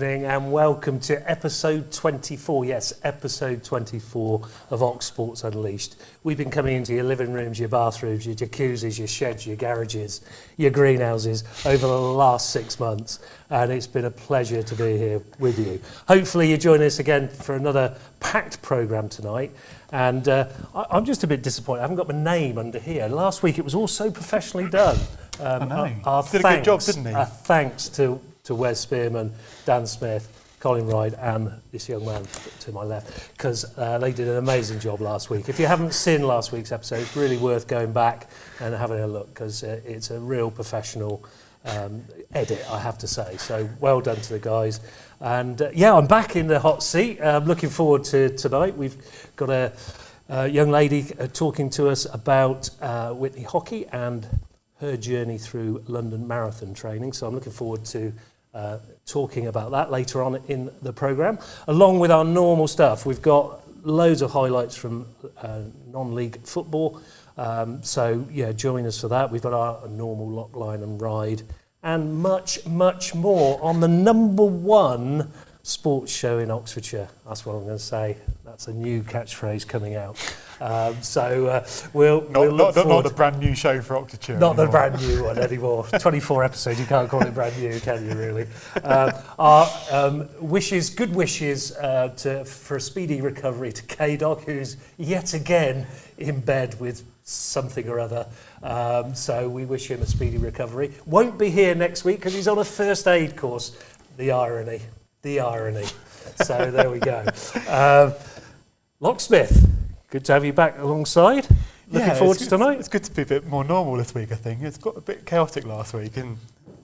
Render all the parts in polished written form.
evening and welcome to episode 24, yes, episode 24 of Ox Sports Unleashed. We've been coming into your living rooms, your bathrooms, your jacuzzis, your sheds, your garages, your greenhouses over the last 6 months, and it's been a pleasure to be here with you. Hopefully you join us again for another packed programme tonight, and I'm just a bit disappointed. I haven't got my name under here. Last week it was all so professionally done. I know. Our Did thanks, a good job, didn't he? Our thanks to Wes Spearman, Dan Smith, Colin Ryde and this young man to my left, because they did an amazing job last week. If you haven't seen last week's episode, it's really worth going back and having a look, because it's a real professional edit, I have to say. So well done to the guys. And yeah, I'm back in the hot seat. I'm looking forward to tonight. We've got a young lady talking to us about Whitney hockey and her journey through London Marathon training. So I'm looking forward to talking about that later on in the programme. Along with our normal stuff, we've got loads of highlights from non-league football. So yeah, join us for that. We've got our normal Lock, Lyon and Ryde and much, much more on the number one sports show in Oxfordshire. That's what I'm going to say. That's a new catchphrase coming out. We'll look forward. Not the brand new show for Oxfordshire. Not anymore. The brand new one anymore. 24 episodes, you can't call it brand new, can you really? Our good wishes for a speedy recovery to KDog, who's yet again in bed with something or other. So we wish him a speedy recovery. Won't be here next week because he's on a first aid course. The irony. So there we go. Locksmith, good to have you back alongside. Looking forward to tonight. It's good to be a bit more normal this week, I think. It's got a bit chaotic last week and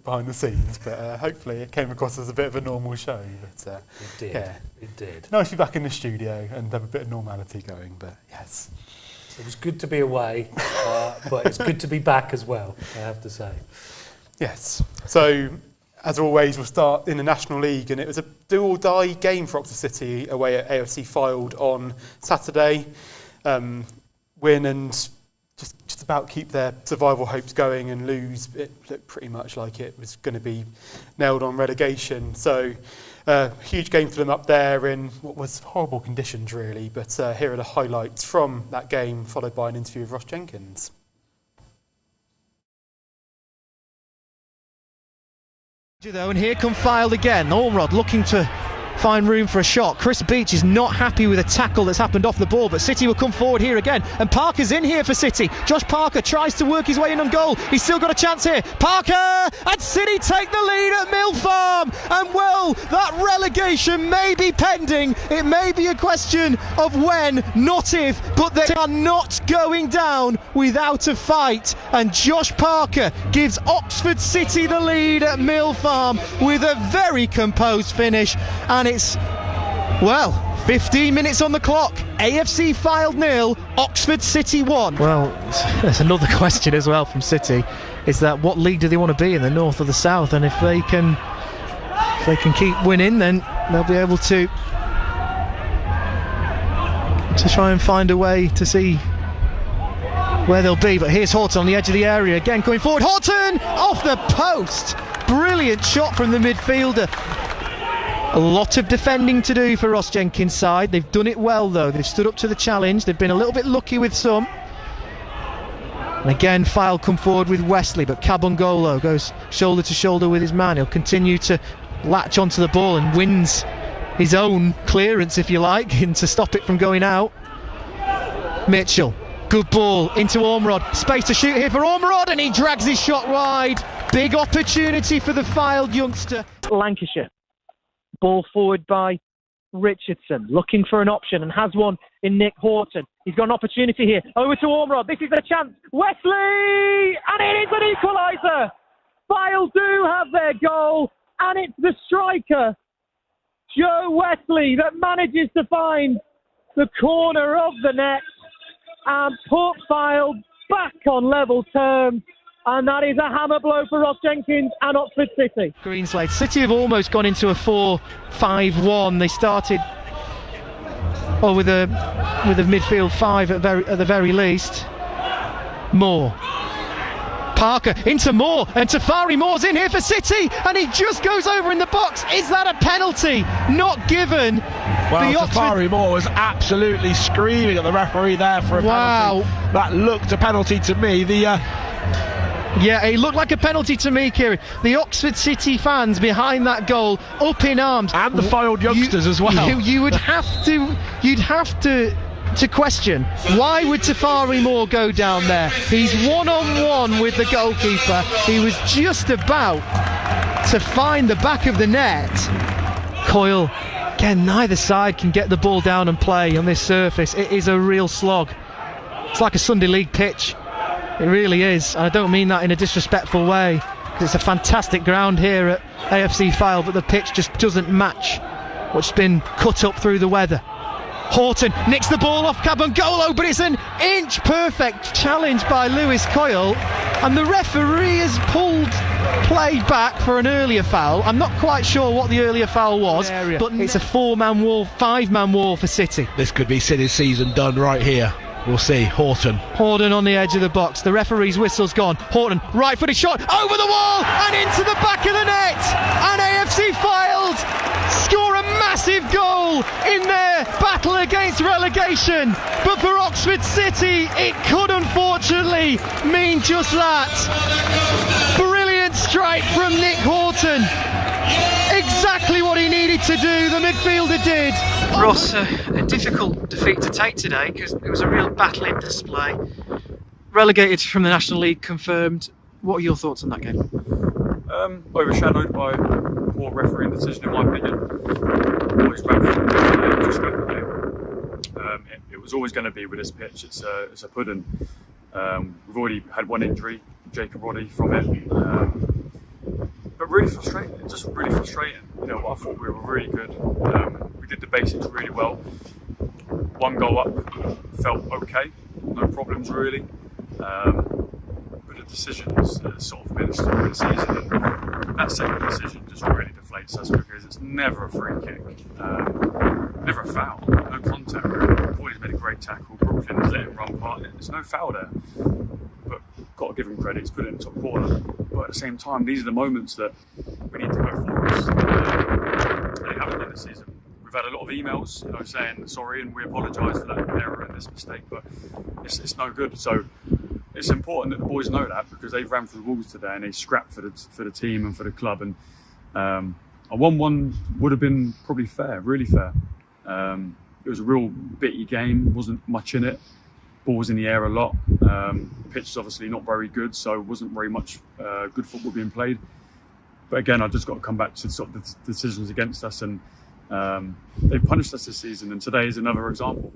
behind the scenes, but hopefully it came across as a bit of a normal show. But, It did. Nice to be back in the studio and have a bit of normality going, but yes. It was good to be away, but it's good to be back as well, I have to say. Yes. So, as always, we'll start in the National League, and it was a do-or-die game for Oxford City away at AFC Fylde on Saturday. Win and just about keep their survival hopes going, and lose. It looked pretty much like it was going to be nailed on relegation. So, huge game for them up there in what was horrible conditions, really. But here are the highlights from that game, followed by an interview with Ross Jenkins. Though, and here come Fylde again. Ormrod looking to find room for a shot. Chris Beach is not happy with a tackle that's happened off the ball, but City will come forward here again, and Parker's in here for City. Josh Parker tries to work his way in on goal. He's still got a chance here. Parker, and City take the lead at Mill Farm, and well, that relegation may be pending. It may be a question of when, not if, but they are not going down without a fight, and Josh Parker gives Oxford City the lead at Mill Farm with a very composed finish. And it's, 15 minutes on the clock. AFC Fylde 0, Oxford City 1. Well, there's another question as well from City, is that what league do they want to be in, the north or the south? And if they can keep winning, then they'll be able to try and find a way to see where they'll be. But here's Horton on the edge of the area again, going forward. Horton off the post. Brilliant shot from the midfielder. A lot of defending to do for Ross Jenkins' side. They've done it well though. They've stood up to the challenge. They've been a little bit lucky with some. And again, Fylde come forward with Wesley, but Kabongolo goes shoulder to shoulder with his man. He'll continue to latch onto the ball and wins his own clearance, if you like, and to stop it from going out. Mitchell, good ball into Ormrod. Space to shoot here for Ormrod, and he drags his shot wide. Big opportunity for the Fylde youngster. Lancashire. Ball forward by Richardson, looking for an option, and has one in Nick Horton. He's got an opportunity here. Over to Ormrod. This is a chance. Wesley! And it is an equaliser! Fylde do have their goal, and it's the striker, Joe Wesley, that manages to find the corner of the net and put Fylde back on level terms. And that is a hammer blow for Ross Jenkins and Oxford City. Greenslade. City have almost gone into a 4-5-1. They started with a midfield five at the very least. Moore Parker into Moore, and Tafari Moore's in here for City, and he just goes over in the box. Is that a penalty? Not given. Well, Tafari Moore was absolutely screaming at the referee there for a penalty. That looked a penalty to me. Yeah, it looked like a penalty to me, Kieren. The Oxford City fans behind that goal, up in arms, and the foiled youngsters as well. You'd have to question, why would Tafari Moore go down there? He's one-on-one with the goalkeeper. He was just about to find the back of the net. Coyle, again, neither side can get the ball down and play on this surface. It is a real slog. It's like a Sunday League pitch. It really is. I don't mean that in a disrespectful way, because it's a fantastic ground here at AFC Fylde, but the pitch just doesn't match what's been cut up through the weather. Horton nicks the ball off Cabangolo, but it's an inch perfect challenge by Lewis Coyle, and the referee has pulled play back for an earlier foul. I'm not quite sure what the earlier foul was, but it's a 4-man wall, 5-man wall for City. This could be City's season done right here. We'll see. Horton on the edge of the box. The referee's whistle's gone. Horton, right-footed shot, over the wall and into the back of the net. And AFC Fylde score a massive goal in their battle against relegation. But for Oxford City, it could unfortunately mean just that. Brilliant strike from Nick Horton. Exactly what he needed to do, the midfielder did. Ross, a difficult defeat to take today because it was a real battling display. Relegated from the National League confirmed. What are your thoughts on that game? Overshadowed by poor refereeing decision, in my opinion. Always ran for the just go for the game. It was always going to be with this pitch. It's a pudding. We've already had one injury, Jacob Roddy, from it. But really frustrating, just really frustrating. You know, I thought we were really good. We did the basics really well. One goal up, felt okay, no problems really. But the decisions sort of been a story of the season, and that second decision just really deflates us because it's never a free kick, never a foul, no contact really. Boyd's made a great tackle, Brooklyn has let him run part. There's no foul there. But got to give him credit, he's put it in the top corner. But at the same time, these are the moments that we need to go forwards. They haven't done this season. We've had a lot of emails, you know, saying sorry and we apologise for that error and this mistake, but it's no good. So it's important that the boys know that because they've ran through the walls today and they scrapped for the team and for the club. And a 1-1 would have been probably fair, really fair. It was a real bitty game, wasn't much in it. Ball was in the air a lot. Pitch is obviously not very good, so wasn't very much good football being played. But again, I've just got to come back to sort of the decisions against us, and they've punished us this season, and today is another example.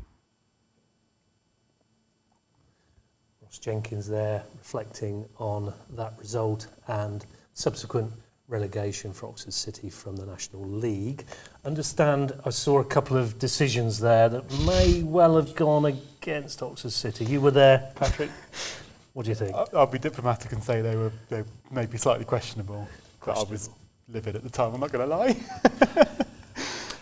Ross Jenkins there reflecting on that result and subsequent relegation for Oxford City from the National League. Understand I saw a couple of decisions there that may well have gone against Oxford City. You were there, Patrick. What do you think? I'll be diplomatic and say they may be slightly questionable. But I was livid at the time, I'm not going to lie.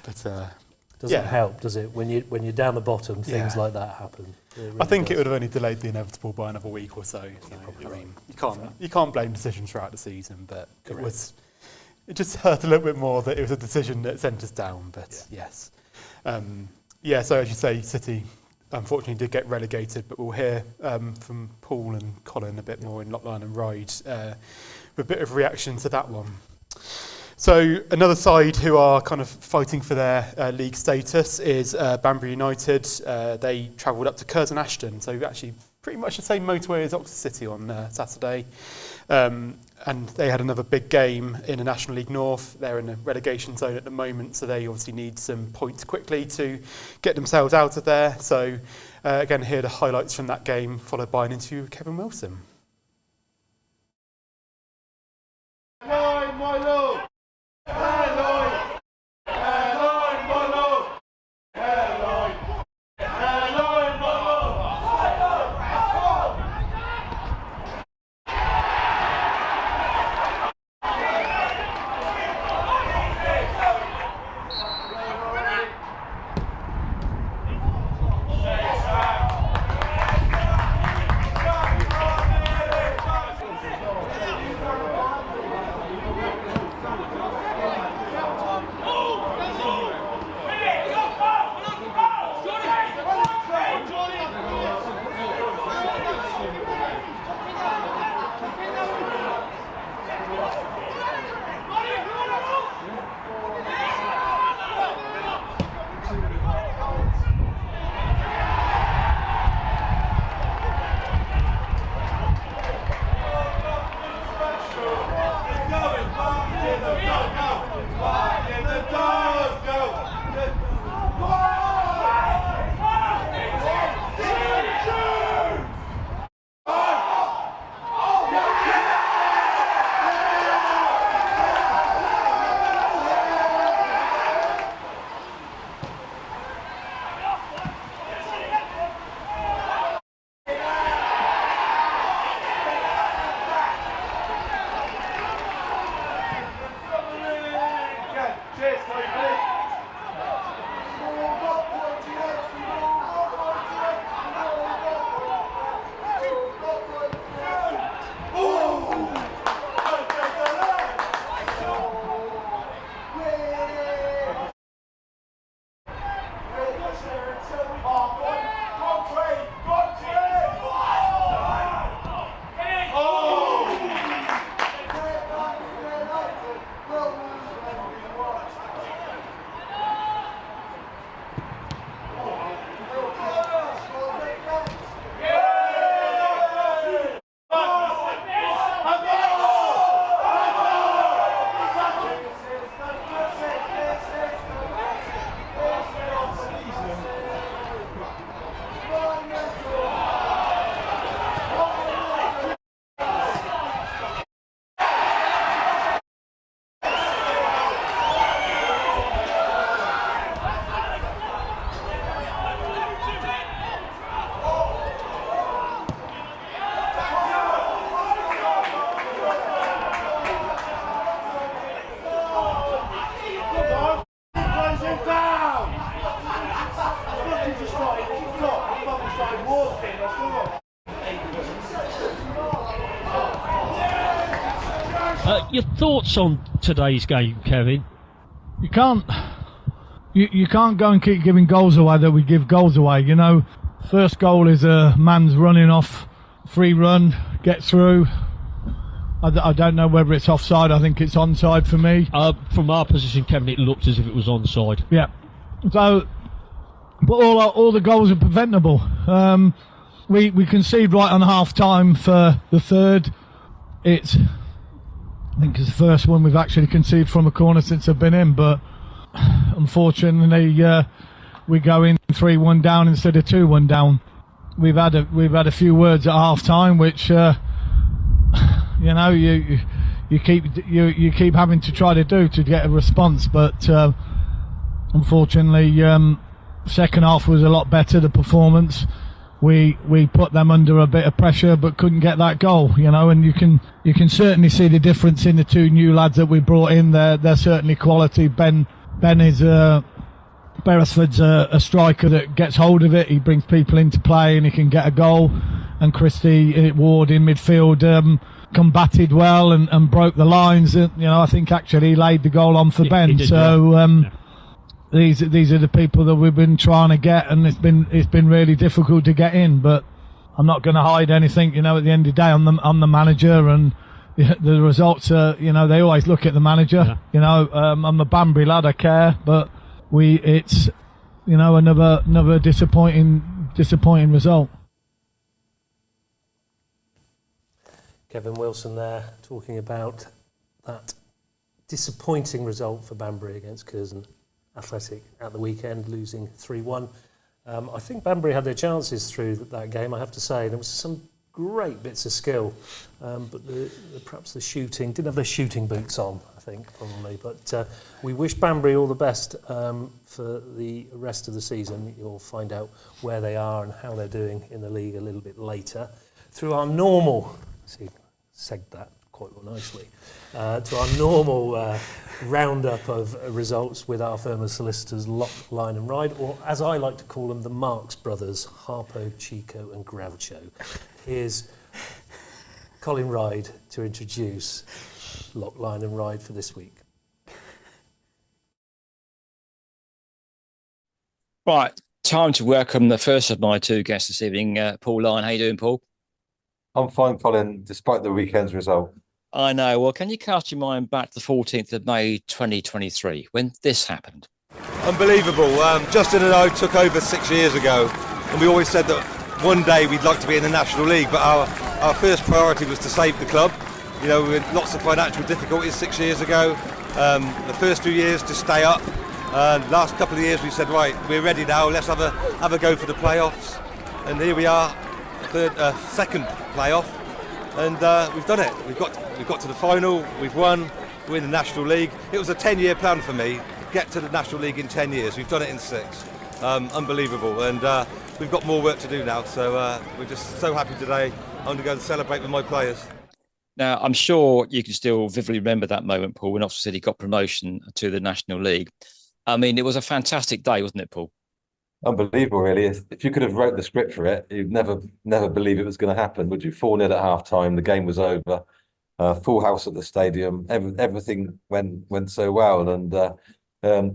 But doesn't help, does it? When you're down the bottom, things like that happen. Really I think it would have only delayed the inevitable by another week or so. You can't blame decisions throughout the season, but it just hurt a little bit more that it was a decision that sent us down. But yes, so as you say, City unfortunately did get relegated, but we'll hear from Paul and Colin a bit more in Lyon and Ryde with a bit of reaction to that one. So another side who are kind of fighting for their league status is Banbury United. They travelled up to Curzon Ashton, so actually pretty much the same motorway as Oxford City on Saturday. And they had another big game in the National League North. They're in the relegation zone at the moment, so they obviously need some points quickly to get themselves out of there. So again, here are the highlights from that game, followed by an interview with Kevin Wilson. My lord! Hello! Hello, my lord! Hello! Hello, my lord! Your thoughts on today's game, Kevin? You can't go and keep giving goals away that we give goals away. You know, first goal is a man's running off, free run, get through. I don't know whether it's offside. I think it's onside for me. From our position, Kevin, it looked as if it was onside. Yeah. So, but all the goals are preventable. We concede right on half time for the third. I think it's the first one we've actually conceded from a corner since I've been in, but unfortunately we go in 3-1 down instead of 2-1 down. We've had a few words at half time, which you know you keep having to try to do to get a response, but unfortunately second half was a lot better, the performance. We put them under a bit of pressure but couldn't get that goal, you know, and you can certainly see the difference in the two new lads that we brought in. They're certainly quality. Ben is Beresford's a striker that gets hold of it, he brings people into play and he can get a goal, and Christy Ward in midfield combated well and broke the lines. You know, I think actually he laid the goal on for Ben. Did, so yeah. these are the people that we've been trying to get, and it's been really difficult to get in. But I'm not going to hide anything. You know, at the end of the day, I'm the manager, and the results are, you know, they always look at the manager. Yeah. You know, I'm a Banbury lad, I care, but it's, you know, another disappointing result. Kevin Wilson there talking about that disappointing result for Banbury against Curzon Athletic at the weekend, losing 3-1. I think Banbury had their chances through that game, I have to say. There was some great bits of skill, but perhaps the shooting, didn't have their shooting boots on, I think, probably. But we wish Banbury all the best for the rest of the season. You'll find out where they are and how they're doing in the league a little bit later. Through our normal, segged that quite nicely, to our normal roundup of results with our firm of solicitors Lock, Lyon and Ryde, or as I like to call them, the Marx brothers, Harpo, Chico and Groucho. Here's Colin Ryde to introduce Lock, Lyon and Ryde for this week. Right, time to welcome the first of my two guests this evening, Paul Lyon. How you doing, Paul? I'm fine, Colin, despite the weekend's result. I know. Well, can you cast your mind back to the 14th of May 2023, when this happened? Unbelievable. Justin and I took over 6 years ago, and we always said that one day we'd like to be in the National League, but our first priority was to save the club. You know, we had lots of financial difficulties 6 years ago. The first few years to stay up. Last couple of years we said, right, we're ready now, let's have a go for the playoffs. And here we are, second playoff, and we've done it. We've got to the final, we've won, we're in the National League. It was a 10-year plan for me, get to the National League in 10 years. We've done it in 6. Unbelievable, and we've got more work to do now, so we're just so happy today. I'm going to go and celebrate with my players. Now, I'm sure you can still vividly remember that moment, Paul, when Oxford City got promotion to the National League. I mean, it was a fantastic day, wasn't it, Paul? Unbelievable, really. If you could have wrote the script for it, you'd never believe it was going to happen, would you? 4-0 at half time, the game was over, full house at the stadium, everything went so well. And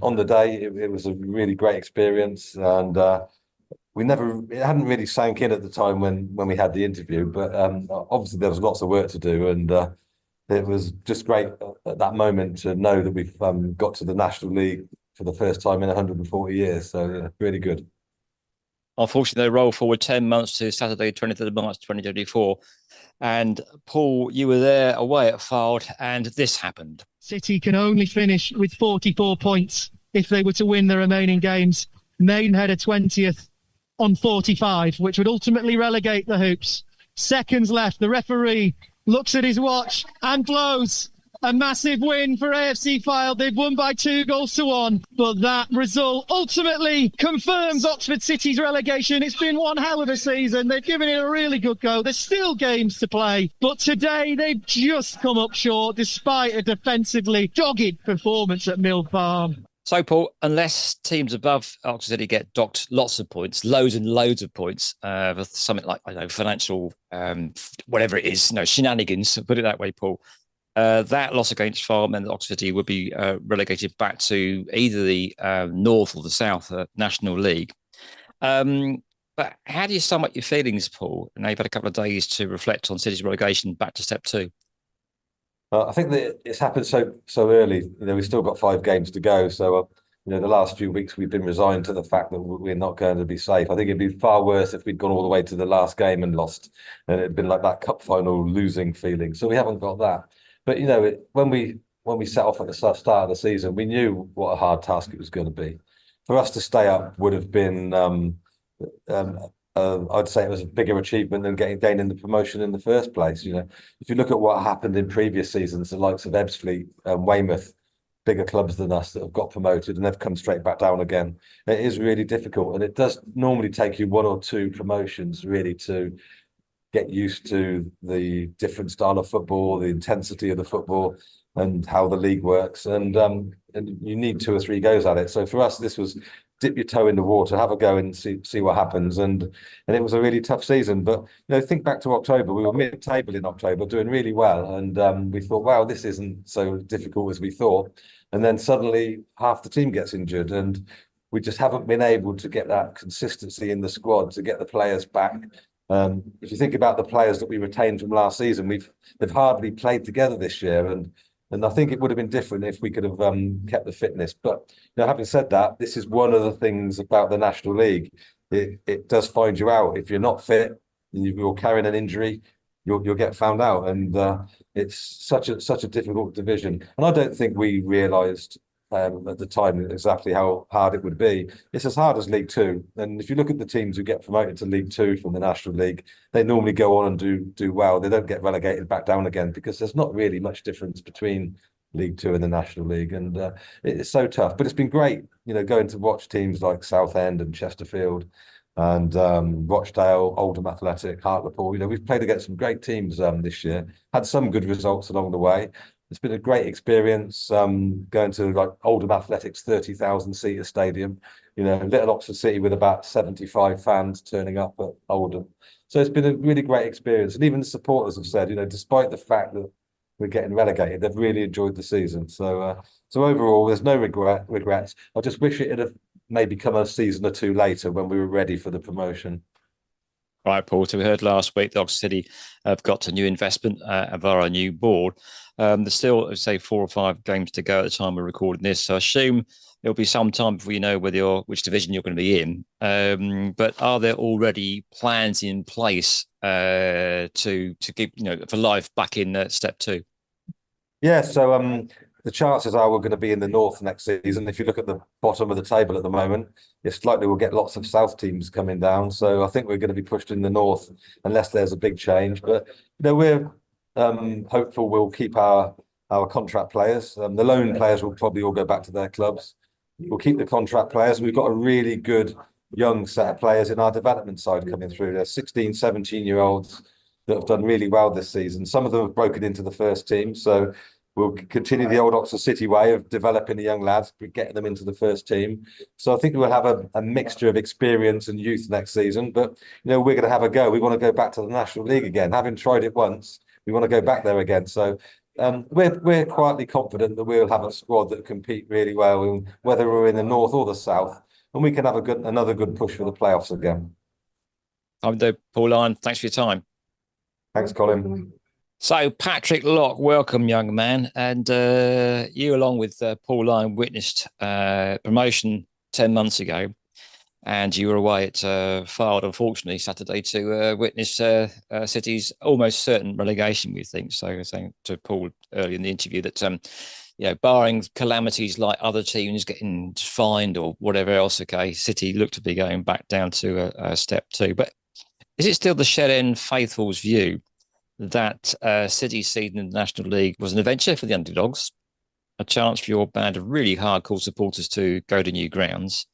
on the day, it was a really great experience. And it hadn't really sank in at the time when we had the interview, but obviously there was lots of work to do. And it was just great at that moment to know that we've got to the National League for the first time in 140 years. So, yeah, really good. Unfortunately, they rolled forward 10 months to Saturday, 23rd of March, 2024. And, Paul, you were there away at Fylde, and this happened. City can only finish with 44 points if they were to win the remaining games. Maidenhead are 20th on 45, which would ultimately relegate the Hoops. Seconds left. The referee looks at his watch and blows. A massive win for AFC Fylde. They've won by 2-1, but that result ultimately confirms Oxford City's relegation. It's been one hell of a season. They've given it a really good go. There's still games to play, but today they've just come up short despite a defensively dogged performance at Mill Farm. So, Paul, unless teams above Oxford City get docked lots of points, loads and loads of points, for something like, I don't know, financial, whatever it is, shenanigans, put it that way, Paul. That loss against Farm and Oxford City would be relegated back to either the North or the South National League. But how do you sum up your feelings, Paul? Now you've had a couple of days to reflect on City's relegation back to Step 2. I think that it's happened so early. We've still got 5 games to go. So, the last few weeks we've been resigned to the fact that we're not going to be safe. I think it'd be far worse if we'd gone all the way to the last game and lost, and it'd been like that cup final losing feeling. So we haven't got that. But when we set off at the start of the season, we knew what a hard task it was going to be. For us to stay up would have been, I'd say, it was a bigger achievement than gaining the promotion in the first place. If you look at what happened in previous seasons, the likes of Ebbsfleet and Weymouth, bigger clubs than us that have got promoted and they've come straight back down again. It is really difficult, and it does normally take you 1 or 2 promotions really to get used to the different style of football, the intensity of the football, and how the league works. And you need 2 or 3 goes at it. So for us, this was dip your toe in the water, have a go and see what happens. And it was a really tough season. But think back to October. We were mid-table in October, doing really well, and we thought, wow, this isn't so difficult as we thought. And then suddenly half the team gets injured, and we just haven't been able to get that consistency in the squad to get the players back. If you think about the players that we retained from last season, they've hardly played together this year, and I think it would have been different if we could have kept the fitness. But having said that, this is one of the things about the National League. It does find you out. If you're not fit and you're carrying an injury, you'll get found out, and it's such a difficult division. And I don't think we realised at the time exactly how hard it would be. It's as hard as League Two, and if you look at the teams who get promoted to League Two from the National League, they normally go on and do well. They don't get relegated back down again because there's not really much difference between League Two and the National League, and it's so tough. But it's been great, going to watch teams like Southend and Chesterfield and Rochdale, Oldham Athletic, Hartlepool. We've played against some great teams this year, had some good results along the way. It's been a great experience going to like Oldham Athletics 30,000 seater stadium, Little Oxford City with about 75 fans turning up at Oldham. So it's been a really great experience. And even the supporters have said, despite the fact that we're getting relegated, they've really enjoyed the season. So overall, there's no regrets. I just wish it had maybe come a season or 2 later when we were ready for the promotion. Right, Paul. So we heard last week that Oxford City have got a new investment via a new board. There's still, say, 4 or 5 games to go at the time we're recording this. So I assume it'll be some time before you know which division you're going to be in. But are there already plans in place to keep for life back in Step 2? Yeah. So the chances are we're going to be in the North next season. If you look at the bottom of the table at the moment, it's likely we'll get lots of South teams coming down. So I think we're going to be pushed in the North unless there's a big change. But we're hopeful we'll keep our contract players. The loan players will probably all go back to their clubs. We'll keep the contract players. We've got a really good young set of players in our development side coming through. There's 16, 17-year-olds that have done really well this season. Some of them have broken into the first team. So we'll continue the old Oxford City way of developing the young lads, getting them into the first team. So I think we'll have a mixture of experience and youth next season. But, we're going to have a go. We want to go back to the National League again. Having tried it once, we want to go back there again. So we're quietly confident that we'll have a squad that compete really well, whether we're in the North or the South, and we can have another good push for the playoffs again. I'm Paul Lyon. Thanks for your time. Thanks, Colin. So, Patrick Lock, welcome, young man. And you, along with Paul Lyon, witnessed promotion 10 months ago. And you were away at Fylde, unfortunately, Saturday to witness City's almost certain relegation, we think. So, I was saying to Paul earlier in the interview that, barring calamities like other teams getting fined or whatever else, City looked to be going back down to a Step 2. But is it still the Shed End faithful's view that City's season in the National League was an adventure for the underdogs, a chance for your band of really hardcore supporters to go to new grounds,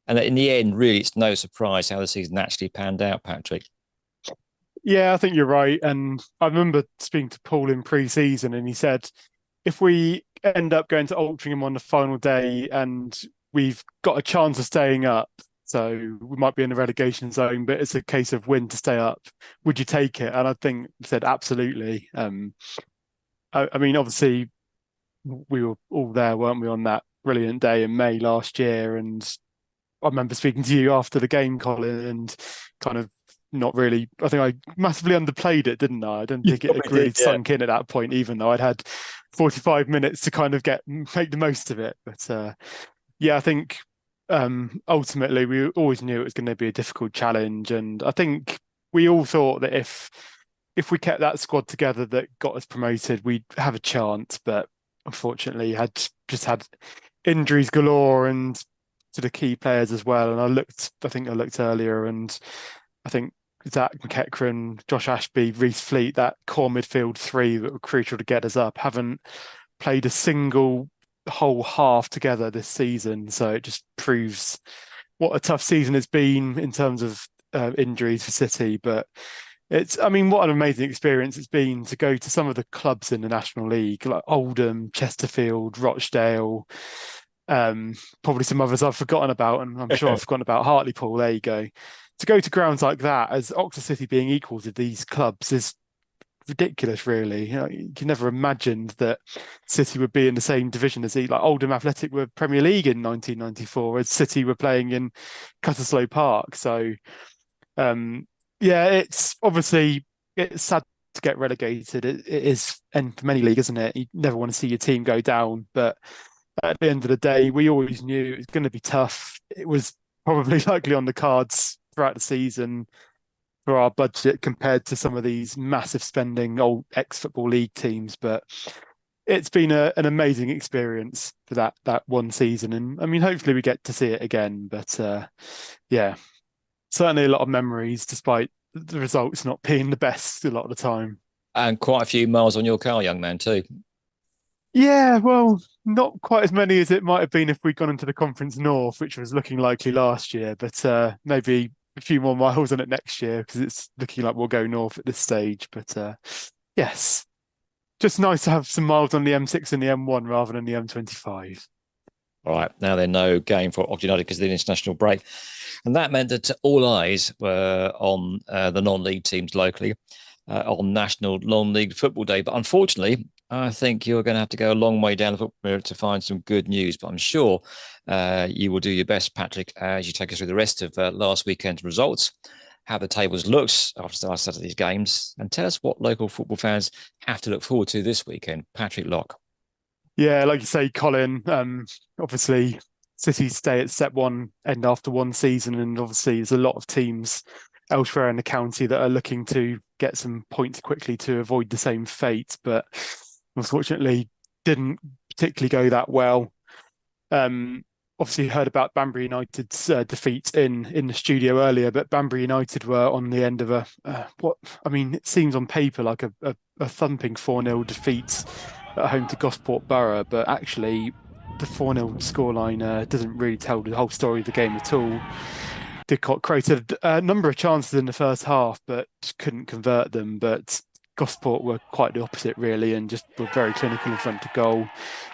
and that in the end, really, it's no surprise how the season actually panned out, Patrick? Yeah, I think you're right. And I remember speaking to Paul in pre-season, and he said, if we end up going to Altrincham on the final day and we've got a chance of staying up, so we might be in the relegation zone, but it's a case of win to stay up, would you take it? And I think he said absolutely. I mean, obviously, we were all there, weren't we, on that brilliant day in May last year? And I remember speaking to you after the game, Colin, and kind of not really, I think I massively underplayed it, didn't I? I don't think it really sunk in at that point, even though I'd had 45 minutes to kind of make the most of it. But yeah, I think ultimately we always knew it was going to be a difficult challenge. And I think we all thought that if we kept that squad together that got us promoted, we'd have a chance. But unfortunately, had injuries galore and to the key players as well. And I think I looked earlier, and I think Zach McEachran, Josh Ashby, Reece Fleet, that core midfield three that were crucial to get us up, haven't played a single whole half together this season. So it just proves what a tough season it's been in terms of injuries for City. But what an amazing experience it's been to go to some of the clubs in the National League, like Oldham, Chesterfield, Rochdale, probably some others I've forgotten about, and I'm sure I've forgotten about Hartlepool. There you go. To go to grounds like that, as Oxford City being equal to these clubs, is ridiculous, really. You can never imagined that City would be in the same division as like Oldham Athletic were Premier League in 1994, as City were playing in Cutteslowe Park. So, it's obviously sad to get relegated. It is, and for many leagues, isn't it? You never want to see your team go down, but at the end of the day, we always knew it was going to be tough. It was probably likely on the cards throughout the season for our budget compared to some of these massive spending old ex-Football League teams. But it's been an amazing experience for that one season. And I mean, hopefully we get to see it again. But certainly a lot of memories, despite the results not being the best a lot of the time. And quite a few miles on your car, young man, too. Yeah, well, not quite as many as it might have been if we'd gone into the Conference North, which was looking likely last year. But maybe a few more miles on it next year, because it's looking like we'll go north at this stage. But yes, just nice to have some miles on the M6 and the M1 rather than the M25. All right, now there's no game for Oxford United because of the international break. And that meant that all eyes were on the non-league teams locally on National Non-League Football Day. But unfortunately, I think you're going to have to go a long way down the football mirror to find some good news. But I'm sure you will do your best, Patrick, as you take us through the rest of last weekend's results, how the tables looked after last Saturday's games, and tell us what local football fans have to look forward to this weekend. Patrick Lock. Yeah, like you say, Colin, obviously City stay at step one, end after one season, and obviously there's a lot of teams elsewhere in the county that are looking to get some points quickly to avoid the same fate, but unfortunately didn't particularly go that well. Obviously heard about Banbury United's defeat in the studio earlier, but Banbury United were on the end of it seems on paper like a thumping 4-0 defeat at home to Gosport Borough, but actually the 4-0 scoreline doesn't really tell the whole story of the game at all. Didcot created a number of chances in the first half, but couldn't convert them. But Gosport were quite the opposite, really, and just were very clinical in front of goal.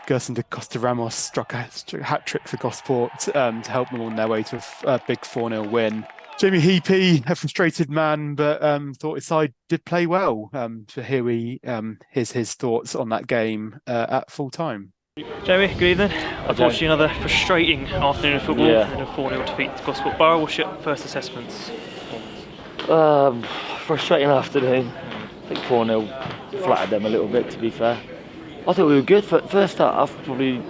Gerson de Costa Ramos struck a hat-trick for Gosport to help them on their way to a big 4-0 win. Jamie Heapy, a frustrated man, but thought his side did play well. So here's his thoughts on that game at full time. Jamie, good evening. Unfortunately, another frustrating afternoon of football and a 4-0 defeat to Gosport Borough. What's your first assessments? Frustrating afternoon. I think 4-0 flattered them a little bit, to be fair. I thought we were good. First half, we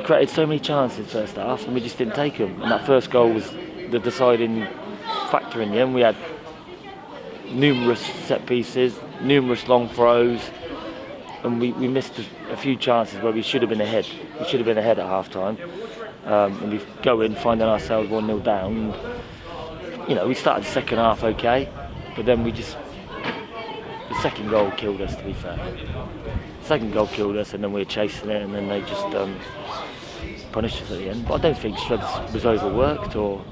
created so many chances first half and we just didn't take them. And that first goal was the deciding factor in the end. We had numerous set pieces, numerous long throws, and we missed a few chances where we should have been ahead. We should have been ahead at half time. And we go in finding ourselves 1-0 down. And, we started the second half okay, but then the second goal killed us, to be fair. The second goal killed us, and then we were chasing it, and then they just punished us at the end. But I don't think Shrebs was overworked or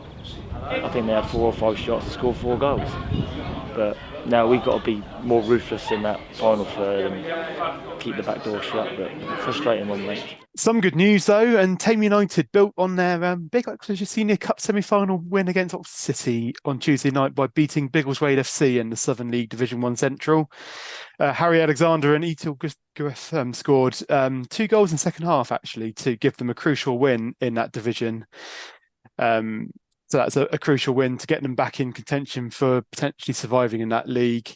I think they had 4 or 5 shots to score 4 goals. But now we've got to be more ruthless in that final third and keep the back door shut. But frustrating one, mate. Some good news though, and Tame United built on their big Oxfordshire Senior Cup semi-final win against Oxford City on Tuesday night by beating Biggleswade FC in the Southern League Division 1 Central. Harry Alexander and Etil Griff scored 2 goals in the second half actually to give them a crucial win in that division. So that's a crucial win to get them back in contention for potentially surviving in that league.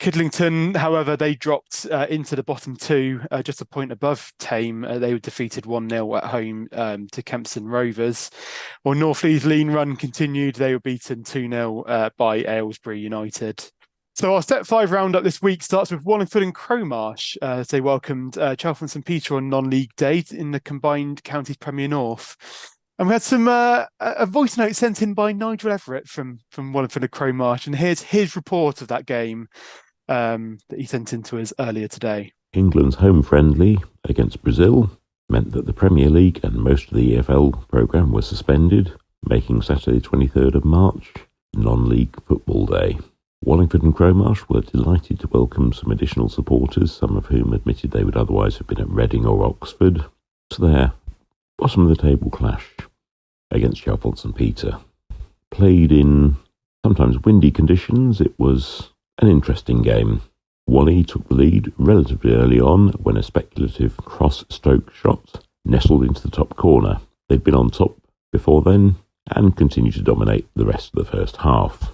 Kidlington, however, they dropped into the bottom 2, just a point above Tame. They were defeated 1-0 at home to Kempston Rovers. While North Lee's lean run continued, they were beaten 2-0 by Aylesbury United. So our Step 5 roundup this week starts with Wallingford and Crowmarsh as they welcomed Chalfont St Peter on non-league day in the combined Counties Premier North. And we had some a voice note sent in by Nigel Everett from Wallingford and Crowmarsh, and here's his report of that game that he sent in to us earlier today. England's home friendly against Brazil meant that the Premier League and most of the EFL programme was suspended, making Saturday 23rd of March non-league football day. Wallingford and Crowmarsh were delighted to welcome some additional supporters, some of whom admitted they would otherwise have been at Reading or Oxford, to their bottom of the table clash against Chalfont St Peter. Played in sometimes windy conditions, it was an interesting game. Wally took the lead relatively early on when a speculative cross-stroke shot nestled into the top corner. They'd been on top before then and continued to dominate the rest of the first half.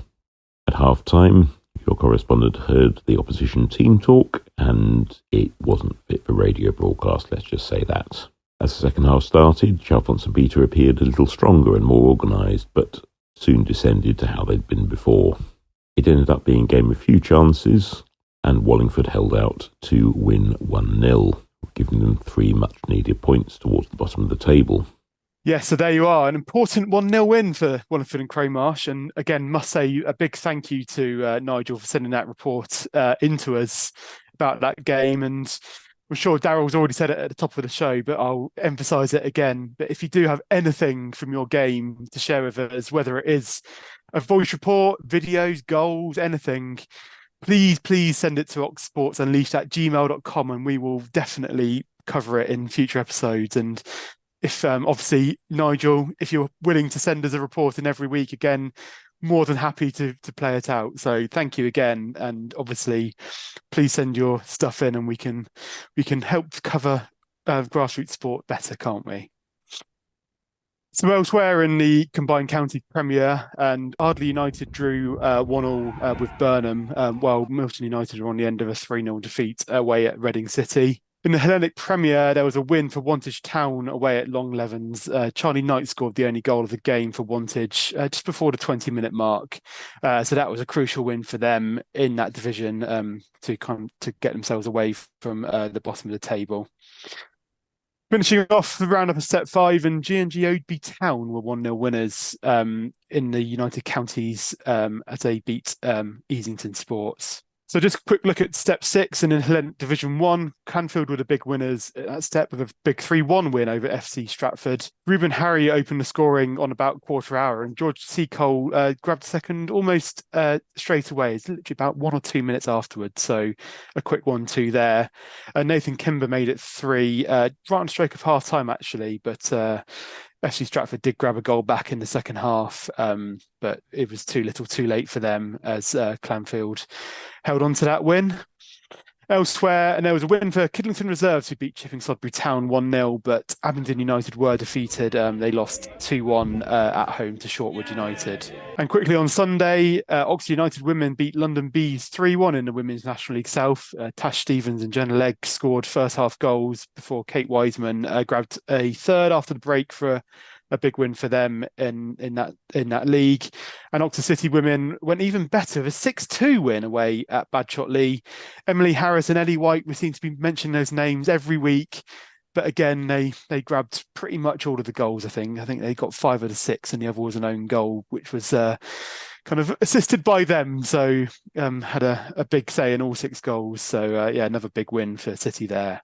At half-time, your correspondent heard the opposition team talk, and it wasn't fit for radio broadcast, let's just say that. As the second half started, Chalfont St Peter appeared a little stronger and more organised, but soon descended to how they'd been before. It ended up being a game of few chances, and Wallingford held out to win 1-0, giving them 3 much-needed points towards the bottom of the table. Yeah, so there you are, an important 1-0 win for Wallingford and Crowmarsh. And again, must say a big thank you to Nigel for sending that report into us about that game. And I'm sure Darryl's already said it at the top of the show, but I'll emphasise it again. But if you do have anything from your game to share with us, whether it is a voice report, videos, goals, anything, please send it to oxsportsunleashed@gmail.com and we will definitely cover it in future episodes. And if obviously, Nigel, if you're willing to send us a report in every week, again, more than happy to play it out. So thank you again. And obviously, please send your stuff in and we can help cover grassroots sport better, can't we? So elsewhere in the combined county premier, and Ardley United drew 1-1 with Burnham, while Milton United were on the end of a 3-0 defeat away at Reading City. In the Hellenic Premier, there was a win for Wantage Town away at Long Levens. Charlie Knight scored the only goal of the game for Wantage just before the 20-minute mark. So that was a crucial win for them in that division to get themselves away from the bottom of the table. Finishing off the roundup of Step 5, and G&G Oadby Town were 1-0 winners in the United Counties as they beat Easington Sports. So just a quick look at Step 6 and in Hellenic Division 1. Canfield were the big winners at that step with a big 3-1 win over FC Stratford. Ruben Harry opened the scoring on about quarter hour, and George Seacole grabbed second almost straight away. It's literally about 1 or 2 minutes afterwards. So a quick 1-2 there. Nathan Kimber made it 3, right on the stroke of half time actually, but FC Stratford did grab a goal back in the second half, but it was too little too late for them as Clanfield held on to that win. Elsewhere, and there was a win for Kidlington Reserves, who beat Chipping Sodbury Town 1-0, but Abingdon United were defeated. They lost 2-1 at home to Shortwood United. And quickly on Sunday, Oxford United women beat London Bees 3-1 in the Women's National League South. Tash Stevens and Jenna Legg scored first half goals before Kate Wiseman grabbed a third after the break for a big win for them in that league. And Oxford City women went even better, a 6-2 win away at Badshot Lee. Emily Harris and Ellie White, we seem to be mentioning those names every week, but again they grabbed pretty much all of the goals. I think they got 5 of the 6, and the other was an own goal, which was kind of assisted by them, so had a big say in all 6 goals. So yeah, another big win for City there.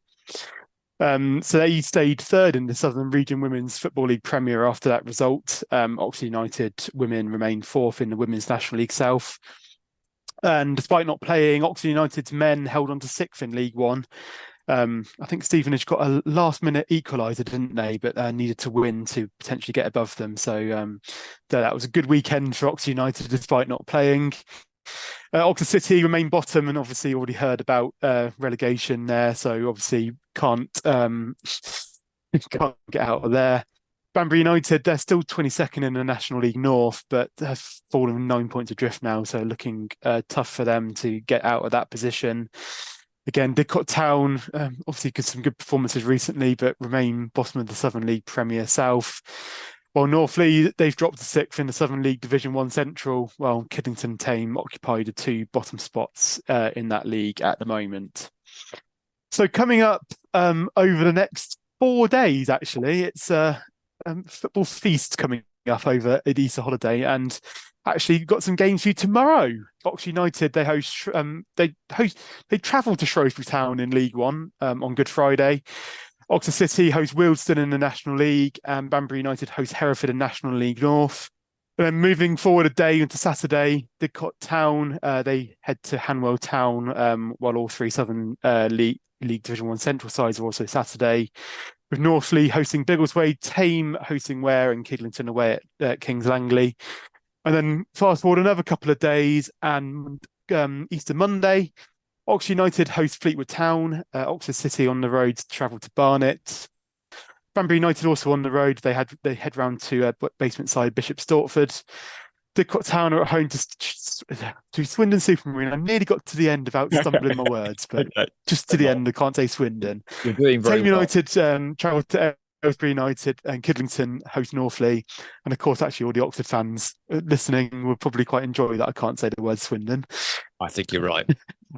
So they stayed third in the Southern Region Women's Football League Premier after that result. Oxford United women remained fourth in the Women's National League South. And despite not playing, Oxford United's men held on to sixth in League One. I think Stevenage got a last-minute equaliser, didn't they? But needed to win to potentially get above them. So that was a good weekend for Oxford United, despite not playing. Oxford City remain bottom, and obviously already heard about relegation there. So obviously can't get out of there. Banbury United, they're still 22nd in the National League North, but have fallen 9 points adrift now. So looking tough for them to get out of that position. Again, Didcot Town, obviously some good performances recently, but remain bottom of the Southern League Premier South. While Northley, they've dropped to sixth in the Southern League Division 1 Central, while Kidlington Tame occupy the two bottom spots in that league at the moment. So coming up over the next 4 days, actually, it's a football feast coming up over the Easter holiday, and actually got some games for you tomorrow. Oxford United, they travel to Shrewsbury Town in League One on Good Friday. Oxford City host Wealdstone in the National League, and Banbury United host Hereford in National League North. And then moving forward a day into Saturday, Didcot Town, they head to Hanwell Town, while all three Southern League Division 1 Central sides are also Saturday. With Northley hosting Biggleswade, Tame hosting Ware, and Kidlington away at Kings Langley. And then fast forward another couple of days, and Easter Monday, Oxford United host Fleetwood Town, Oxford City on the road to travel to Barnet. Banbury United also on the road. They head round to basement side Bishop Stortford. Didcot Town are at home to Swindon Supermarine. I nearly got to the end without stumbling my words, but just to the end, I can't say Swindon. You're doing very Tame well. United travel to Aylesbury United, and Kidlington host Northley. And of course, actually, all the Oxford fans listening will probably quite enjoy that I can't say the word Swindon. I think you're right.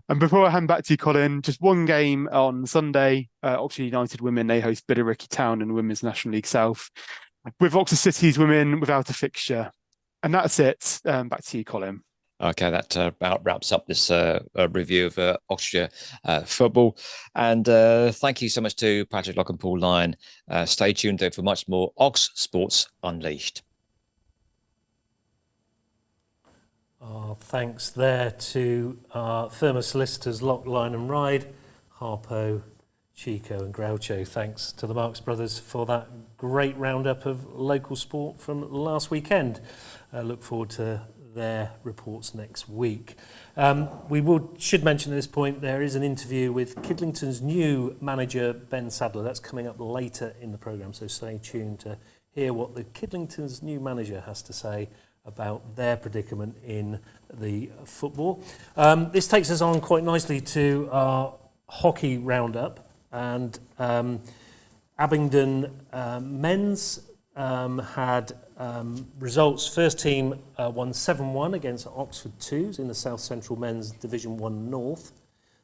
And before I hand back to you, Colin, just one game on Sunday. Oxford United women, they host Billericay Town in the Women's National League South, with Oxford City's women without a fixture. And that's it. Back to you, Colin. Okay, that about wraps up this review of Oxfordshire football. And thank you so much to Patrick Lock and Paul Lyon. Stay tuned though for much more Ox Sports Unleashed. Thanks there to our firm of solicitors Lock, Lyon and Ryde, Harpo, Chico and Groucho. Thanks to the Marx Brothers for that great roundup of local sport from last weekend. Look forward to their reports next week. Should mention at this point there is an interview with Kidlington's new manager Ben Sadler. That's coming up later in the programme, so stay tuned to hear what the Kidlington's new manager has to say about their predicament in the football. This takes us on quite nicely to our hockey roundup, and Abingdon men's had results. First team won 7-1 against Oxford Twos in the South Central Men's Division 1 North.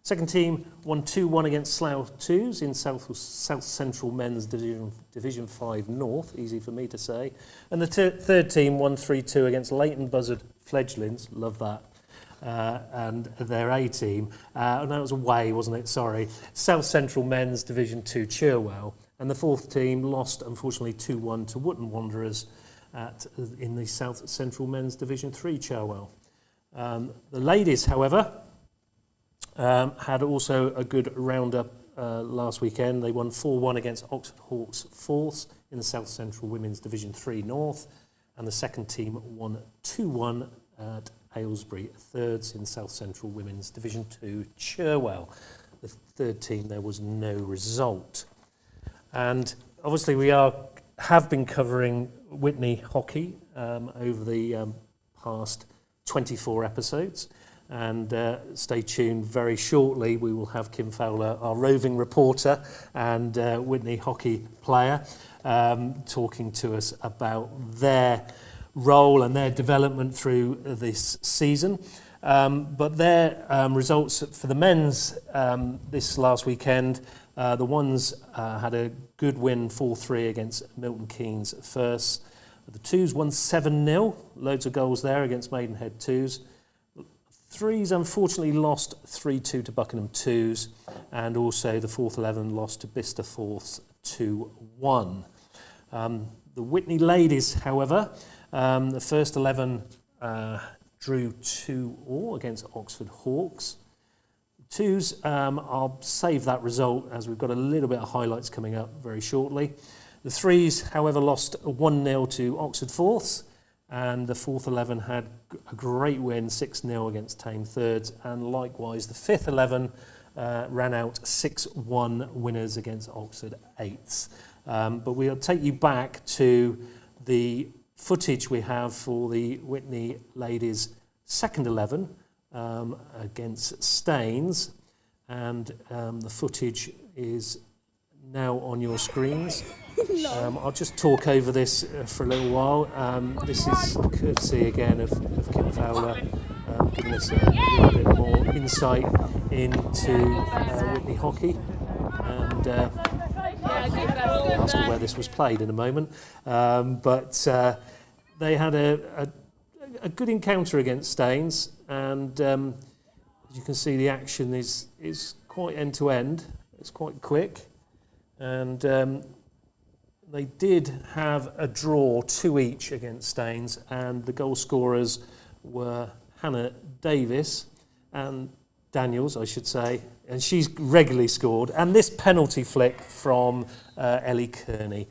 Second team won 2-1 against Slough Twos in South Central Men's Division 5 North, easy for me to say. And the third team won 3-2 against Leighton Buzzard Fledglings, love that, and their A team. And that was away, wasn't it? Sorry. South Central Men's Division 2 Cherwell. And the fourth team lost, unfortunately, 2-1 to Wootton Wanderers in the South Central Men's Division 3 Cherwell. The ladies, however, had also a good roundup last weekend. They won 4-1 against Oxford Hawks Fourths in the South Central Women's Division 3 North, and the second team won 2-1 at Aylesbury Thirds in South Central Women's Division 2 Cherwell. The third team, there was no result. And obviously we have been covering Witney hockey over the past 24 episodes. And stay tuned, very shortly we will have Kim Fowler, our roving reporter and Witney hockey player, talking to us about their role and their development through this season. But their results for the men's this last weekend, the ones had a good win 4-3 against Milton Keynes first. The twos won 7-0, loads of goals there against Maidenhead Twos. Threes unfortunately lost 3-2 to Buckingham Twos, and also the Fourth 11 lost to Bicester Fourths 2-1. The Witney ladies, however, the first 11 drew 2-2 against Oxford Hawks. Twos, I'll save that result as we've got a little bit of highlights coming up very shortly. The Threes, however, lost 1-0 to Oxford Fourths, and the Fourth 11 had a great win, 6-0 against Tame Thirds, and likewise the Fifth 11 ran out 6-1 winners against Oxford Eights. But we'll take you back to the footage we have for the Witney ladies' second 11 against Staines, and the footage is now on your screens. I'll just talk over this for a little while. This is courtesy again of Kim Fowler, giving us a little bit more insight into Witney hockey, and I'll ask you where this was played in a moment. But they had a good encounter against Staines, and as you can see, the action is quite end to end. It's quite quick, and they did have a draw 2 each against Staines, and the goal scorers were Hannah Davis and Daniels, I should say, and she's regularly scored, and this penalty flick from Ellie Kearney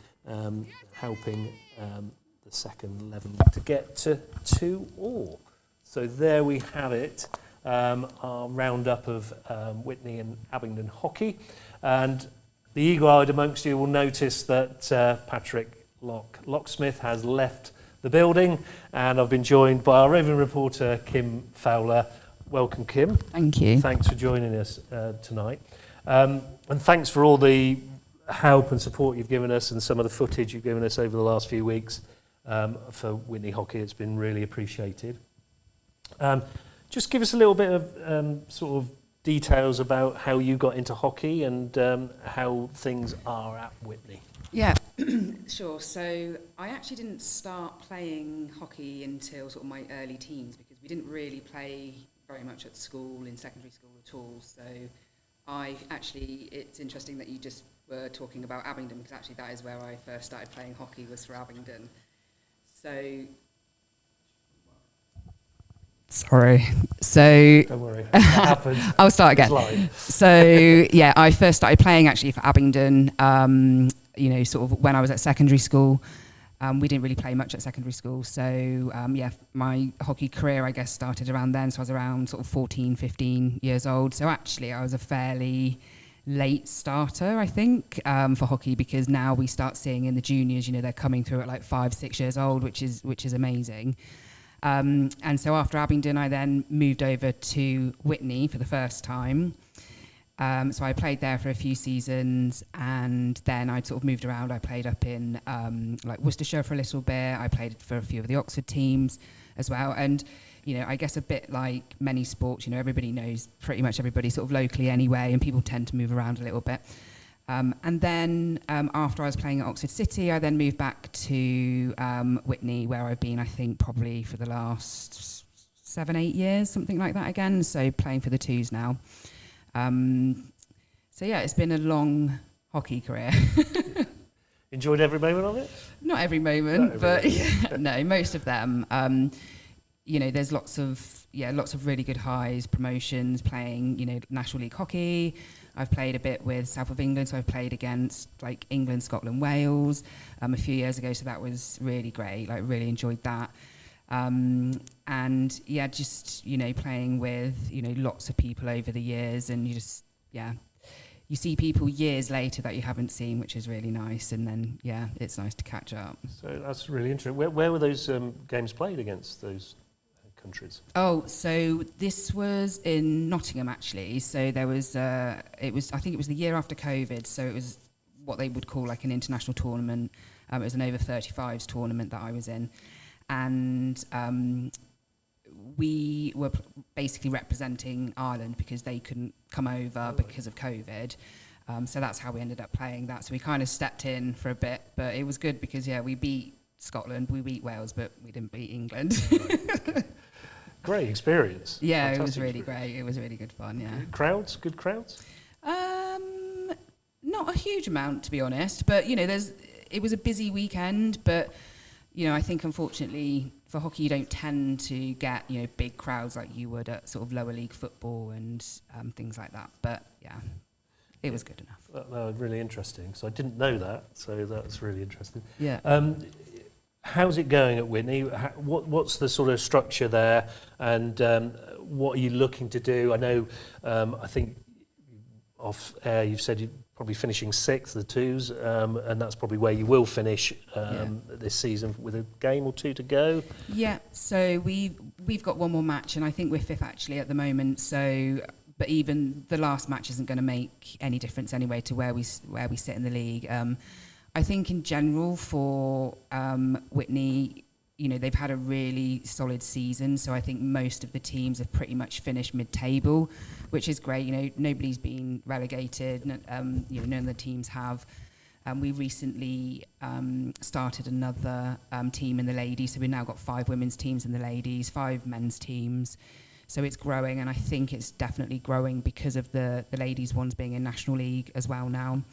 helping the second 11 to get to 2-2. So there we have it, our roundup of Witney and Abingdon hockey. And the eagle-eyed amongst you will notice that Patrick Locksmith has left the building, and I've been joined by our roving reporter, Kim Fowler. Welcome, Kim. Thank you. Thanks for joining us tonight. And thanks for all the help and support you've given us and some of the footage you've given us over the last few weeks for Witney hockey. It's been really appreciated. Just give us a little bit of sort of details about how you got into hockey and how things are at Witney. Yeah, sure. So I actually didn't start playing hockey until sort of my early teens, because we didn't really play very much at school, in secondary school at all. So it's interesting that you just were talking about Abingdon, because actually that is where I first started playing hockey, was for Abingdon. So... Sorry. So don't worry. That happens. I'll start again. So yeah, I first started playing actually for Abingdon. Sort of when I was at secondary school. We didn't really play much at secondary school. So my hockey career, I guess, started around then. So I was around sort of 14, 15 years old. So actually, I was a fairly late starter, I think, for hockey, because now we start seeing in the juniors, they're coming through at like 5, 6 years old, which is amazing. And so after Abingdon, I then moved over to Witney for the first time. So I played there for a few seasons, and then I sort of moved around. I played up in like Worcestershire for a little bit. I played for a few of the Oxford teams as well. And, I guess a bit like many sports, everybody knows pretty much everybody sort of locally anyway, and people tend to move around a little bit. And then after I was playing at Oxford City, I then moved back to Witney, where I've been, I think, probably for the last 7, 8 years, something like that again. So playing for the Twos now. So yeah, it's been a long hockey career. Enjoyed every moment of it? Not every moment, but yeah, no, most of them. There's lots of really good highs, promotions, playing, National League hockey. I've played a bit with South of England, so I've played against like England, Scotland, Wales a few years ago, so that was really great, like really enjoyed that. And yeah, just, playing with, lots of people over the years, and you see people years later that you haven't seen, which is really nice, and then, yeah, it's nice to catch up. So that's really interesting. Where were those games played against those countries? Oh, so this was in Nottingham, actually. So there was, I think it was the year after COVID, so it was what they would call like an international tournament. It was an over 35s tournament that I was in. And we were basically representing Ireland because they couldn't come over because of COVID. So that's how we ended up playing that. So we kind of stepped in for a bit, but it was good because, yeah, we beat Scotland, we beat Wales, but we didn't beat England. Great experience. Yeah, Fantastic it was really experience. great. It was really good fun. Yeah. Crowds, good crowds. Not a huge amount, to be honest, but it was a busy weekend, but I think unfortunately for hockey you don't tend to get big crowds like you would at sort of lower league football and things like that. But yeah, it was good enough. That was really interesting. So I didn't know that, so that's really interesting. Yeah. How's it going at Whitney? What's the sort of structure there, and what are you looking to do? I know, I think off air you've said you're probably finishing 6th, the twos, and that's probably where you will finish this season with a game or two to go. Yeah, so we've got one more match, and I think we're 5th actually at the moment. So, but even the last match isn't going to make any difference anyway to where we sit in the league. I think in general for Whitney, they've had a really solid season. So I think most of the teams have pretty much finished mid-table, which is great. Nobody's been relegated. None of the teams have. We recently started another team in the ladies. So we've now got 5 women's teams in the ladies, 5 men's teams. So it's growing, and I think it's definitely growing because of the ladies ones being in National League as well now.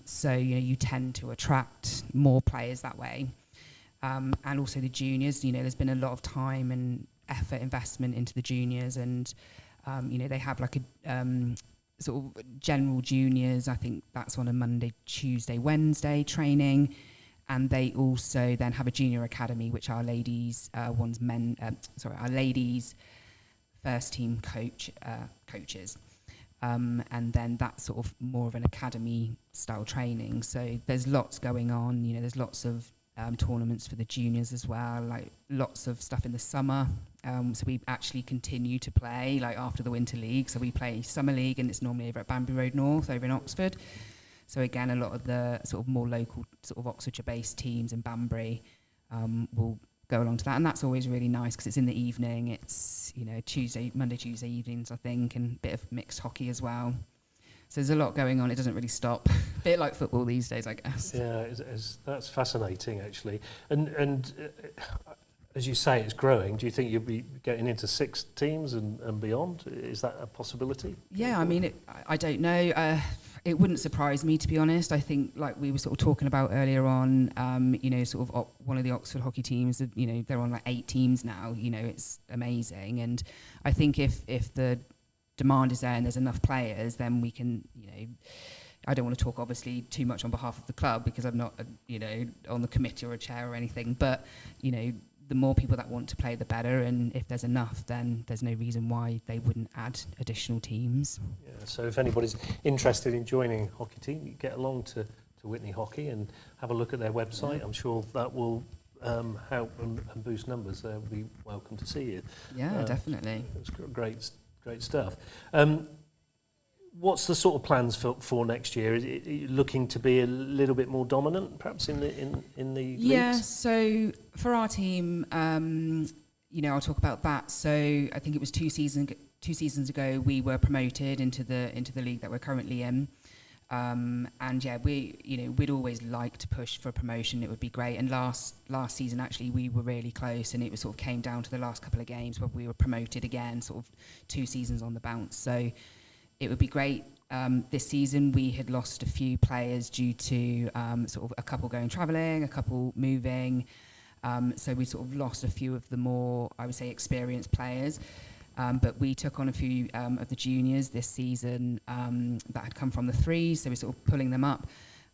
So you tend to attract more players that way, and also the juniors. There's been a lot of time and effort investment into the juniors, and they have like a sort of general juniors. I think that's on a Monday, Tuesday, Wednesday training, and they also then have a junior academy, which our ladies our ladies first team coaches. And then that's sort of more of an academy style training. So there's lots going on. There's lots of tournaments for the juniors as well, like lots of stuff in the summer. So we actually continue to play like after the Winter League. So we play Summer League, and it's normally over at Banbury Road North over in Oxford. So again, a lot of the sort of more local sort of Oxfordshire-based teams in Banbury will go along to that, and that's always really nice because it's in the evening. It's Monday, Tuesday evenings, I think, and a bit of mixed hockey as well. So there's a lot going on. It doesn't really stop. A bit like football these days, I guess. Yeah, that's fascinating actually. And as you say, it's growing. Do you think you'll be getting into 6 teams and beyond? Is that a possibility? Yeah, I mean, I don't know. It wouldn't surprise me, to be honest. I think, like we were sort of talking about earlier on, sort of one of the Oxford hockey teams, they're on like 8 teams now. It's amazing. And I think if the demand is there and there's enough players, then we can, I don't want to talk obviously too much on behalf of the club because I'm not, on the committee or a chair or anything. But, the more people that want to play, the better. And if there's enough, then there's no reason why they wouldn't add additional teams. Yeah, so if anybody's interested in joining a hockey team, you get along to Whitney Hockey and have a look at their website. I'm sure that will help and boost numbers. They'll be welcome to see you. Yeah, definitely. It's great stuff. What's the sort of plans for next year? Is it looking to be a little bit more dominant, perhaps in the leagues? Yeah. So for our team, I'll talk about that. So I think it was 2 seasons ago we were promoted into the league that we're currently in, and yeah, we'd always like to push for promotion. It would be great. And last season actually we were really close, and it was sort of came down to the last couple of games where we were promoted again, sort of 2 seasons on the bounce. So it would be great. This season we had lost a few players due to sort of a couple going travelling, a couple moving. So we sort of lost a few of the more, I would say, experienced players. But we took on a few of the juniors this season that had come from the 3s, so we're sort of pulling them up.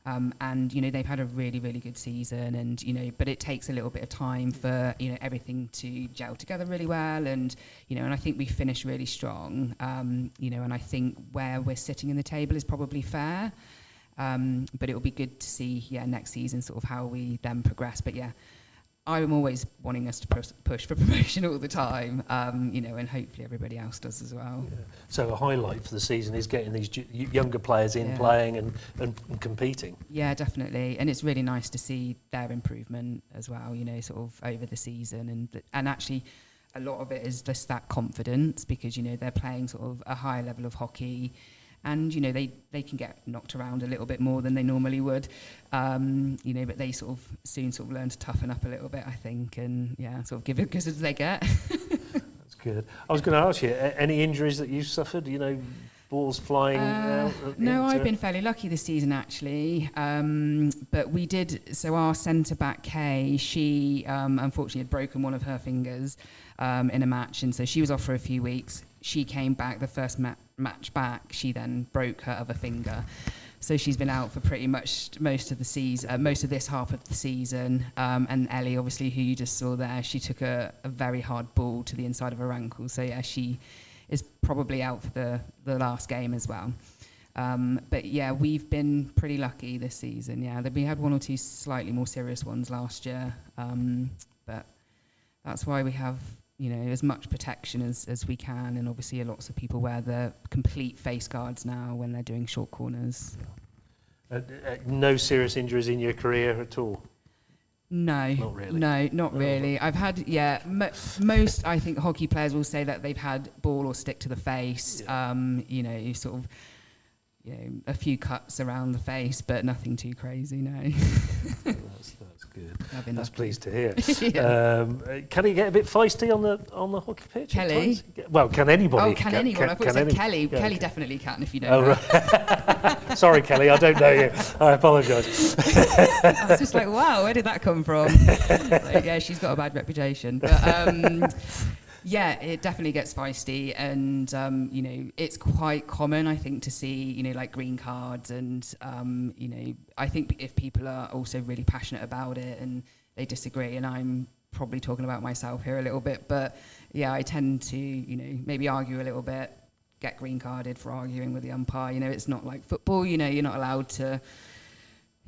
And they've had a really, really good season, and but it takes a little bit of time for everything to gel together really well, and and I think we finished really strong, and I think where we're sitting in the table is probably fair, but it will be good to see next season sort of how we then progress. But yeah, I'm always wanting us to push for promotion all the time, and hopefully everybody else does as well. Yeah. So a highlight for the season is getting these younger players in playing and competing. Yeah, definitely. And it's really nice to see their improvement as well, sort of over the season. And actually a lot of it is just that confidence because, they're playing sort of a higher level of hockey. And they can get knocked around a little bit more than they normally would, but they sort of soon learn to toughen up a little bit, I think, and sort of give it as good as they get. good. I was going to ask you, any injuries that you suffered? You know, balls flying out? No, I've been fairly lucky this season actually. But we did. So our centre back Kay, she unfortunately had broken one of her fingers in a match, and so she was off for a few weeks. She came back the first match back. She then broke her other finger. So she's been out for pretty much most of the season, most of this half of the season. And Ellie, obviously, who you just saw there, she took a very hard ball to the inside of her ankle. So yeah, she is probably out for the last game as well. But yeah, we've been pretty lucky this season. Yeah, we had one or two slightly more serious ones last year. But that's why we have, you know, as much protection as we can, and obviously lots of people wear the complete face guards now when they're doing short corners. No serious injuries in your career at all? No, not really. No, not really. I've had, most I think hockey players will say that they've had ball or stick to the face. You know, you sort of, you know, a few cuts around the face, but nothing too crazy. No. That's good. That's pleased to hear. Yeah. Can he get a bit feisty on the hockey pitch? Kelly? Well, can anybody? Oh, can anyone? I thought you said Kelly. Yeah, Kelly okay. definitely can, if you know. Oh, right. Sorry, Kelly, I don't know you. I apologise. I was just like, wow, where did that come from? Like, yeah, she's got a bad reputation. But yeah, it definitely gets feisty, and you know, it's quite common, I think, to see, you know, like green cards, and you know, I think if people are also really passionate about it and they disagree, and I'm probably talking about myself here a little bit, but yeah, I tend to, you know, maybe argue a little bit, get green carded for arguing with the umpire. You know, it's not like football. You know, you're not allowed to,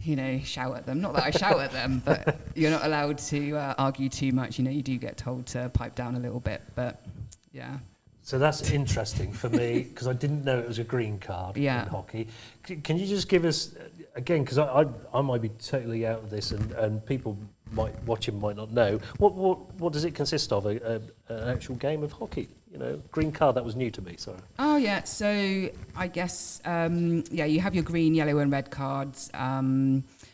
you know, shout at them. Not that I shout at them, but you're not allowed to argue too much. You know, you do get told to pipe down a little bit, but yeah. So that's interesting for me, because I didn't know it was a green card in hockey. Can you just give us, again, because I might be totally out of this, and people watching might not know, what does it consist of, an actual game of hockey? You know, green card, that was new to me, sorry. Oh, yeah, so I guess, yeah, you have your green, yellow and red cards.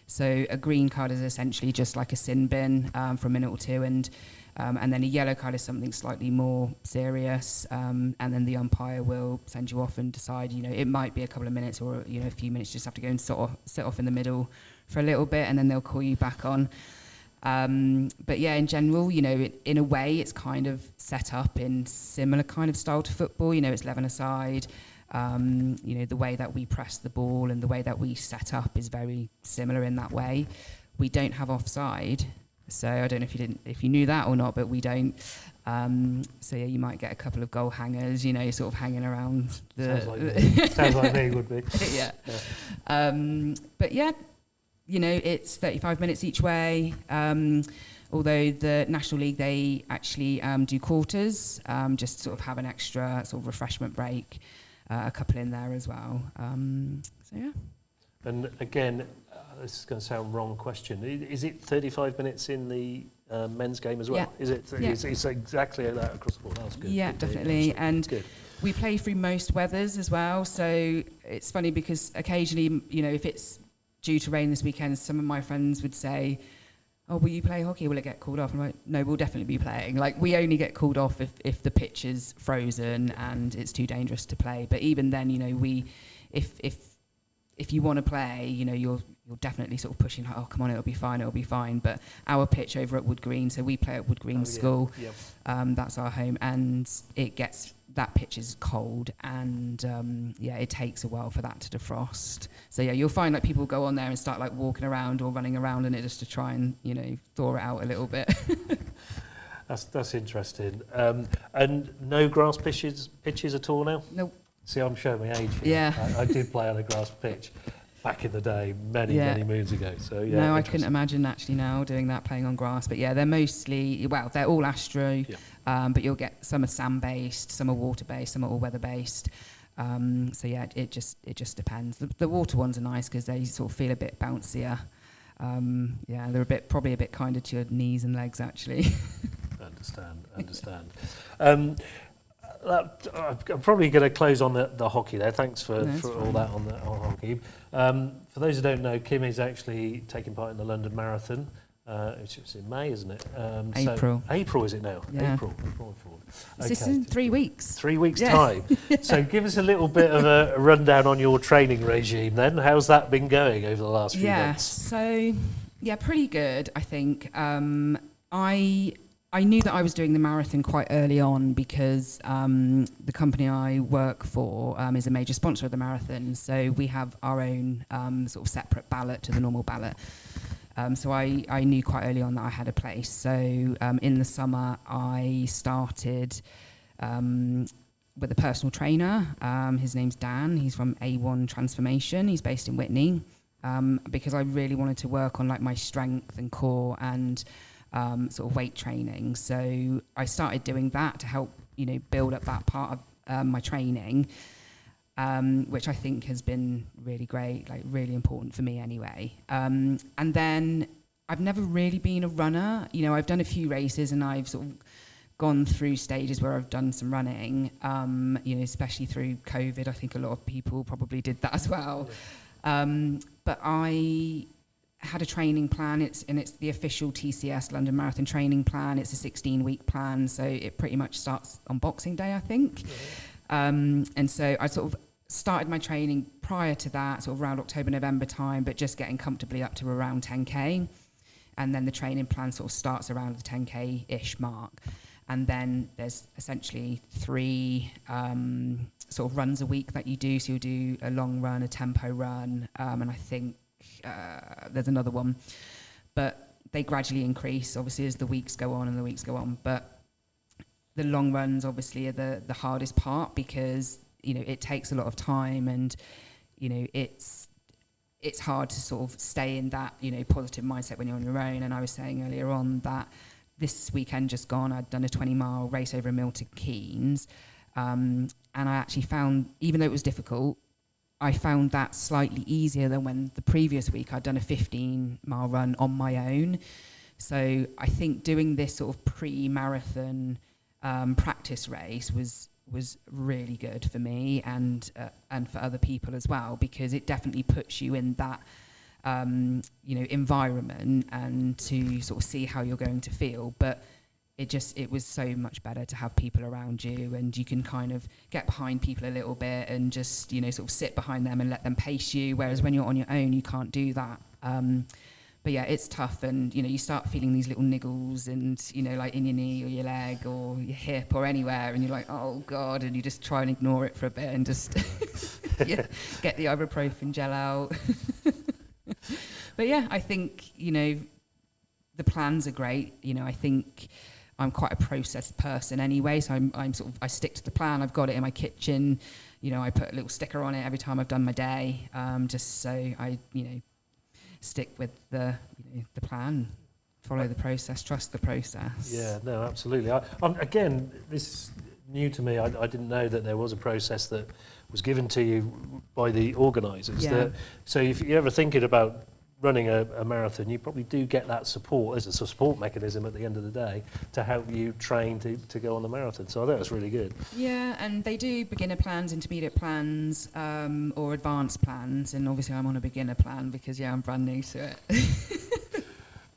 So a green card is essentially just like a sin bin for a minute or two, and then a yellow card is something slightly more serious, and then the umpire will send you off and decide, you know, it might be a couple of minutes or, you know, a few minutes, just have to go and sit off in the middle for a little bit, and then they'll call you back on. But yeah, in general, you know, in a way, it's kind of set up in similar kind of style to football. You know, it's 11 aside. You know, the way that we press the ball and the way that we set up is very similar in that way. We don't have offside, so I don't know if you knew that or not, but we don't. So yeah, you might get a couple of goal hangers, you know, sort of hanging around. Sounds like me would be. Yeah. But yeah, you know, it's 35 minutes each way. Although the National League, they actually do quarters, just sort of have an extra sort of refreshment break, a couple in there as well. So yeah. And again, this is going to sound wrong question. Is it 35 minutes in the men's game as well? Yeah. Is it? Yeah. It's exactly that across the board. That's good. Yeah, good definitely. And good. We play through most weathers as well. So it's funny because occasionally, you know, if it's due to rain this weekend, some of my friends would say, oh, will you play hockey? Will it get called off? I'm like, no, we'll definitely be playing. Like, we only get called off if the pitch is frozen and it's too dangerous to play. But even then, you know, if you want to play, you know, you're definitely sort of pushing, like, oh, come on, it'll be fine. But our pitch over at Wood Green, so we play at Wood Green School. Yep. That's our home, and that pitch is cold, and yeah, it takes a while for that to defrost. So yeah, you'll find like people go on there and start like walking around or running around in it just to try and, you know, thaw it out a little bit. That's interesting. And no grass pitches at all now? Nope. See, I'm showing my age here. Yeah. I did play on a grass pitch back in the day, many moons ago. So yeah. No, I couldn't imagine actually now doing that, playing on grass. But yeah, they're mostly, well, they're all Astro, but you'll get some are sand-based, some are water-based, some are all weather-based. So yeah, it just depends. The water ones are nice because they sort of feel a bit bouncier. Yeah, they're probably a bit kinder to your knees and legs actually. Understand. I'm probably going to close on the hockey there. Thanks for all that on hockey. For those who don't know, Kim is actually taking part in the London Marathon It's in May, isn't it? April. So April is it now? Yeah. April. Is this in 3 weeks? 3 weeks' Yeah. time. So give us a little bit of a rundown on your training regime then. How's that been going over the last few months? So, pretty good, I think. I knew that I was doing the marathon quite early on because the company I work for is a major sponsor of the marathon. So we have our own sort of separate ballot to the normal ballot. So I knew quite early on that I had a place. So in the summer, I started with a personal trainer. His name's Dan. He's from A1 Transformation. He's based in Whitney because I really wanted to work on like my strength and core and sort of weight training. So I started doing that to help, build up that part of my training. Which I think has been really great, like really important for me anyway. And then I've never really been a runner. I've done a few races and I've sort of gone through stages where I've done some running, especially through COVID. I think a lot of people probably did that as well. But I had a training plan. It's the official TCS London Marathon training plan. It's a 16-week plan, so it pretty much starts on Boxing Day, I think. And so I sort of started my training prior to that, sort of around October, November time, but just getting comfortably up to around 10K. And then the training plan sort of starts around the 10K-ish mark. And then there's essentially 3 sort of runs a week that you do. So you'll do a long run, a tempo run, and I think there's another one. But they gradually increase, obviously, as the weeks go on. But the long runs obviously are the hardest part because it takes a lot of time and it's hard to sort of stay in that positive mindset when you're on your own. And I was saying earlier on that this weekend just gone, I'd done a 20-mile race over a Milton Keynes, and I actually found, even though it was difficult, I found that slightly easier than when the previous week I'd done a 15-mile run on my own. So I think doing this sort of pre-marathon practice race was really good for me and for other people as well, because it definitely puts you in that environment and to sort of see how you're going to feel. But it was so much better to have people around you, and you can kind of get behind people a little bit and just sort of sit behind them and let them pace you, whereas when you're on your own you can't do that. But yeah, it's tough, and you start feeling these little niggles, and like in your knee or your leg or your hip or anywhere, and you're like, oh god, and you just try and ignore it for a bit and just get the ibuprofen gel out. But yeah, I think the plans are great. I think I'm quite a processed person anyway, so I'm sort of, I stick to the plan. I've got it in my kitchen. I put a little sticker on it every time I've done my day, just so I stick with the plan, follow the process, trust the process. Yeah, no, absolutely. Again, this is new to me. I didn't know that there was a process that was given to you by the organisers. Yeah. So if you're ever thinking about running a marathon, you probably do get that support as a support mechanism at the end of the day to help you train to go on the marathon. So I think that's really good. Yeah, and they do beginner plans, intermediate plans, or advanced plans, and obviously I'm on a beginner plan because I'm brand new to it.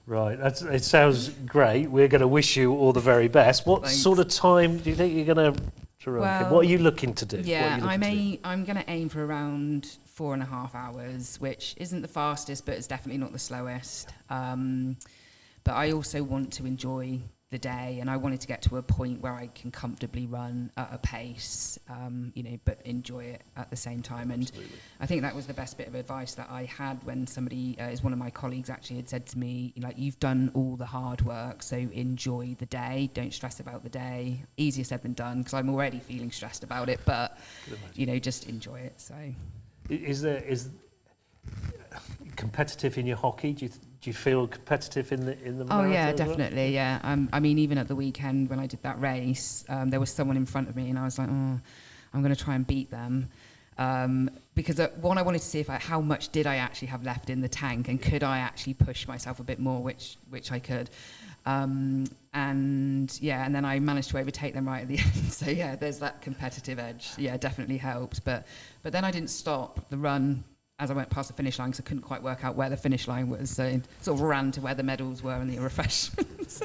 Right, it sounds great. We're going to wish you all the very best. What Thanks. sort of time do you think you're going to run? Well, what are you looking to do? Yeah, I'm going to aim for around 4.5 hours, which isn't the fastest, but it's definitely not the slowest. But I also want to enjoy the day, and I wanted to get to a point where I can comfortably run at a pace, but enjoy it at the same time. And Absolutely. I think that was the best bit of advice that I had when somebody, is one of my colleagues actually had said to me, you've done all the hard work, so enjoy the day, don't stress about the day. Easier said than done, because I'm already feeling stressed about it, but, just enjoy it, so. Is competitive in your hockey? Do you feel competitive in the marathon? Oh yeah, as well? definitely. Yeah. I mean, even at the weekend when I did that race, there was someone in front of me, and I was like, I'm going to try and beat them, because one, I wanted to see how much did I actually have left in the tank, and could I actually push myself a bit more, which I could. And then I managed to overtake them right at the end. So yeah, there's that competitive edge. Yeah, definitely helped. But then I didn't stop the run. as I went past the finish line, because I couldn't quite work out where the finish line was, so sort of ran to where the medals were and the refreshments.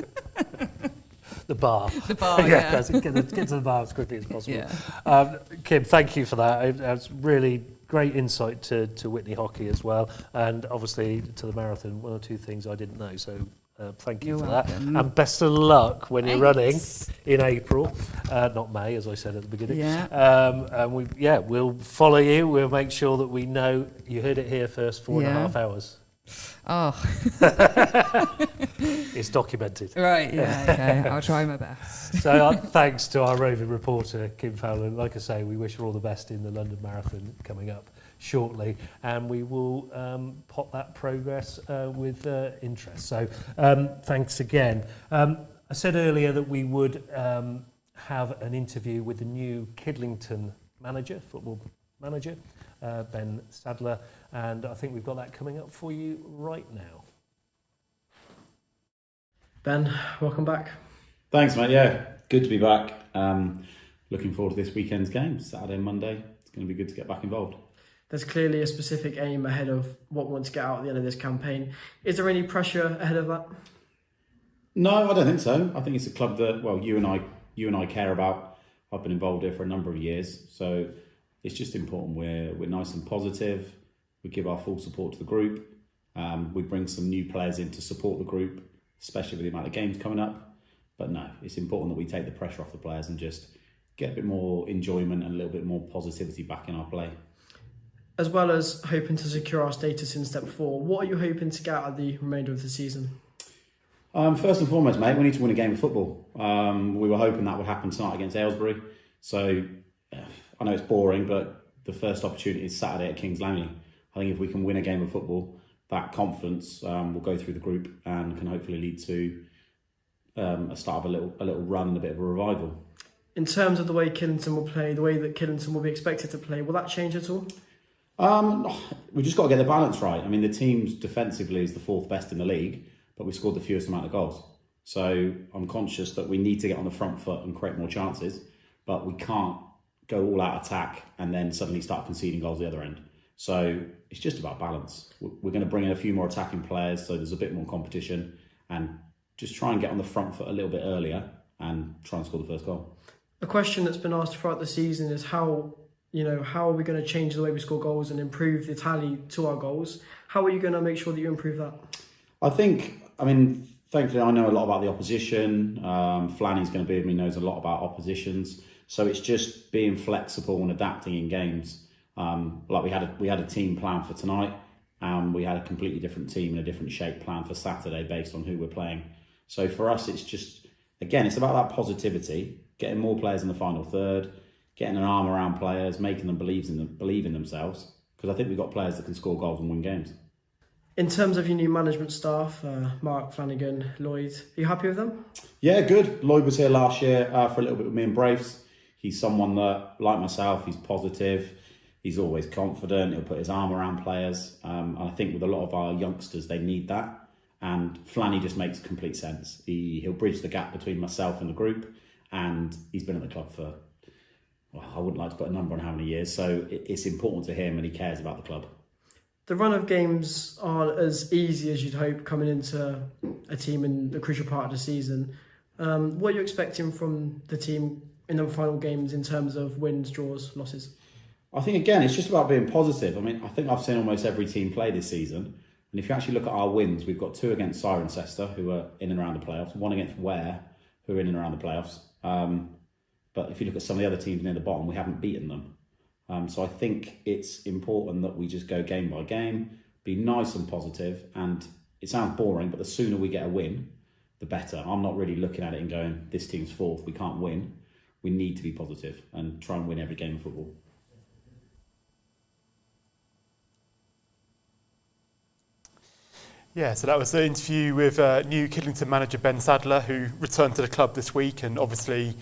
The bar. The bar, yeah. Get to the bar as quickly as possible. Yeah. Kim, thank you for that. It was really great insight to Witney hockey as well, and obviously to the marathon, one or two things I didn't know, so thank you for that. And best of luck when you're running in April, not May, as I said at the beginning. Yeah. And we'll follow you. We'll make sure that we know you heard it here first, 4.5 hours. Oh. It's documented. Right, yeah, okay. I'll try my best. So thanks to our roving reporter, Kim Fowler. Like I say, we wish her all the best in the London Marathon coming up shortly, and we will pot that progress with interest. So thanks again. I said earlier that we would have an interview with the new Kidlington football manager, Ben Sadler, and I think we've got that coming up for you right now. Ben, welcome back. Thanks, mate. Yeah, good to be back. Looking forward to this weekend's game, Saturday and Monday. It's going to be good to get back involved. There's clearly a specific aim ahead of what we want to get out at the end of this campaign. Is there any pressure ahead of that? No, I don't think so. I think it's a club that, well, you and I care about. I've been involved here for a number of years, so it's just important we're nice and positive. We give our full support to the group. We bring some new players in to support the group, especially with the amount of games coming up. But no, it's important that we take the pressure off the players and just get a bit more enjoyment and a little bit more positivity back in our play. As well as hoping to secure our status in Step 4, what are you hoping to get out of the remainder of the season? First and foremost, mate, we need to win a game of football. We were hoping that would happen tonight against Aylesbury. So I know it's boring, but the first opportunity is Saturday at Kings Langley. I think if we can win a game of football, that confidence will go through the group and can hopefully lead to a start of a little run and a bit of a revival. In terms of the way Kidlington will play, the way that Kidlington will be expected to play, will that change at all? We just got to get the balance right. I mean, the team's defensively is the 4th best in the league, but we scored the fewest amount of goals. So I'm conscious that we need to get on the front foot and create more chances, but we can't go all out attack and then suddenly start conceding goals the other end. So it's just about balance. We're going to bring in a few more attacking players so there's a bit more competition and just try and get on the front foot a little bit earlier and try and score the first goal. A question that's been asked throughout the season is how are we going to change the way we score goals and improve the tally to our goals? How are you going to make sure that you improve that? Thankfully I know a lot about the opposition. Flanny's going to be with me, knows a lot about oppositions. So it's just being flexible and adapting in games. Like we had a team plan for tonight, and we had a completely different team and a different shape plan for Saturday based on who we're playing. So for us, it's just, again, it's about that positivity, getting more players in the final third, getting an arm around players, making them believe in themselves, because I think we've got players that can score goals and win games. In terms of your new management staff, Mark, Flanagan, Lloyd, are you happy with them? Yeah, good. Lloyd was here last year for a little bit with me and Braves. He's someone that, like myself, he's positive. He's always confident. He'll put his arm around players. And I think with a lot of our youngsters, they need that. And Flanny just makes complete sense. He'll bridge the gap between myself and the group. And he's been at the club for, well, I wouldn't like to put a number on how many years. So it's important to him and he cares about the club. The run of games aren't as easy as you'd hope coming into a team in the crucial part of the season. What are you expecting from the team in the final games in terms of wins, draws, losses? I think, again, it's just about being positive. I mean, I think I've seen almost every team play this season. And if you actually look at our wins, we've got 2 against Cirencester, who are in and around the playoffs, 1 against Ware, who are in and around the playoffs. But if you look at some of the other teams near the bottom, we haven't beaten them. So I think it's important that we just go game by game, be nice and positive. And it sounds boring, but the sooner we get a win, the better. I'm not really looking at it and going, this team's 4th, we can't win. We need to be positive and try and win every game of football. Yeah, so that was the interview with new Kidlington manager Ben Sadler, who returned to the club this week, and obviously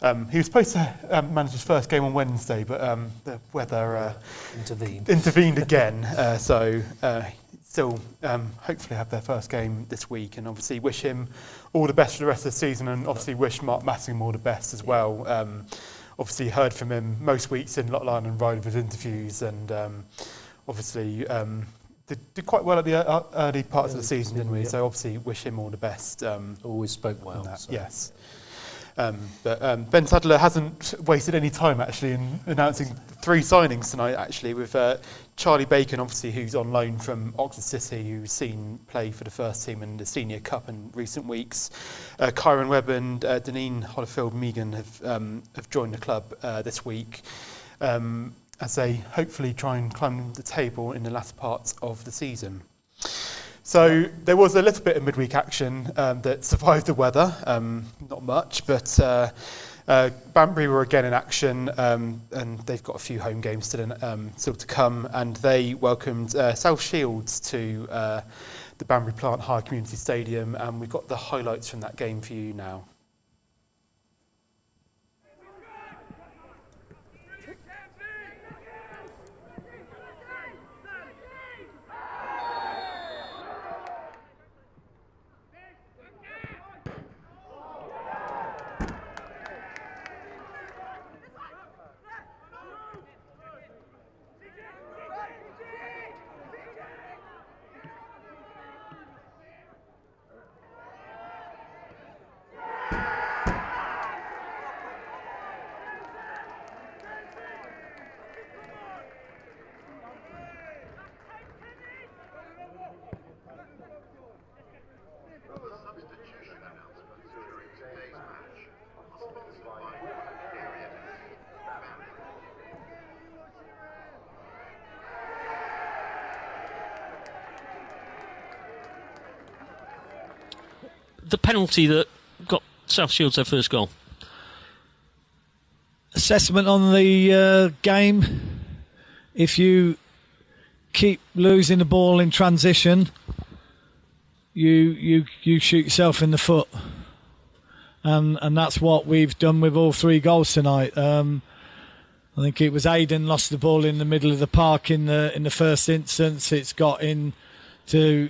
he was supposed to manage his first game on Wednesday, but the weather intervened again. So still hopefully have their first game this week, and obviously wish him all the best for the rest of the season, and obviously wish Mark Massingham all the best as well. Obviously heard from him most weeks in Lyon and Ryde with his interviews, and obviously did quite well at the early parts of the season, didn't we? Yeah. So obviously wish him all the best. Always spoke well. So. Yes. But Ben Sadler hasn't wasted any time actually in announcing 3 signings tonight actually, with Charlie Bacon obviously, who's on loan from Oxford City, who's seen play for the first team in the Senior Cup in recent weeks. Kieren Webb and Deneen Hollifield-Megan have joined the club this week as they hopefully try and climb the table in the last part of the season. So there was a little bit of midweek action that survived the weather, not much, but Banbury were again in action, and they've got a few home games still to come, and they welcomed South Shields to the Banbury Plant Hire Community Stadium, and we've got the highlights from that game for you now. The penalty that got South Shields their first goal. Assessment on the game. If you keep losing the ball in transition, you shoot yourself in the foot, and that's what we've done with all 3 goals tonight. I think it was Aidan lost the ball in the middle of the park in the first instance. It's got in to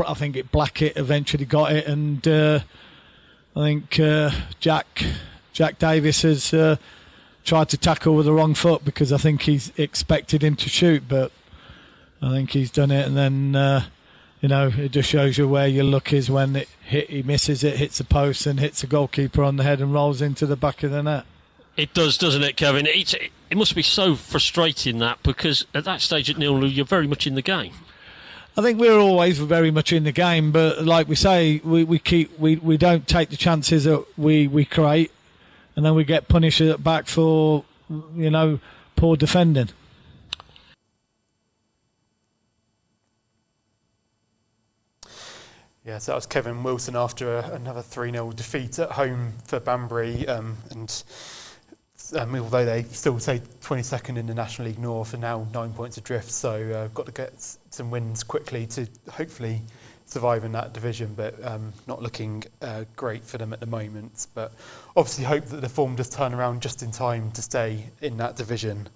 I think Blackett eventually got it, and I think Jack Davis has tried to tackle with the wrong foot because I think he's expected him to shoot, but I think he's done it, and then it just shows you where your luck is when he misses it, hits the post and hits the goalkeeper on the head and rolls into the back of the net. It does, doesn't it, Kevin? It must be so frustrating that, because at that stage at 0-0 you're very much in the game. I think we're always very much in the game, but like we say, we don't take the chances that we create, and then we get punished back for poor defending. Yeah, so that was Kevin Wilson after another 3-0 defeat at home for Banbury, and although they still say 22nd in the National League North and now 9 points adrift, so got to get some wins quickly to hopefully survive in that division, but not looking great for them at the moment. But obviously hope that the form does turn around just in time to stay in that division.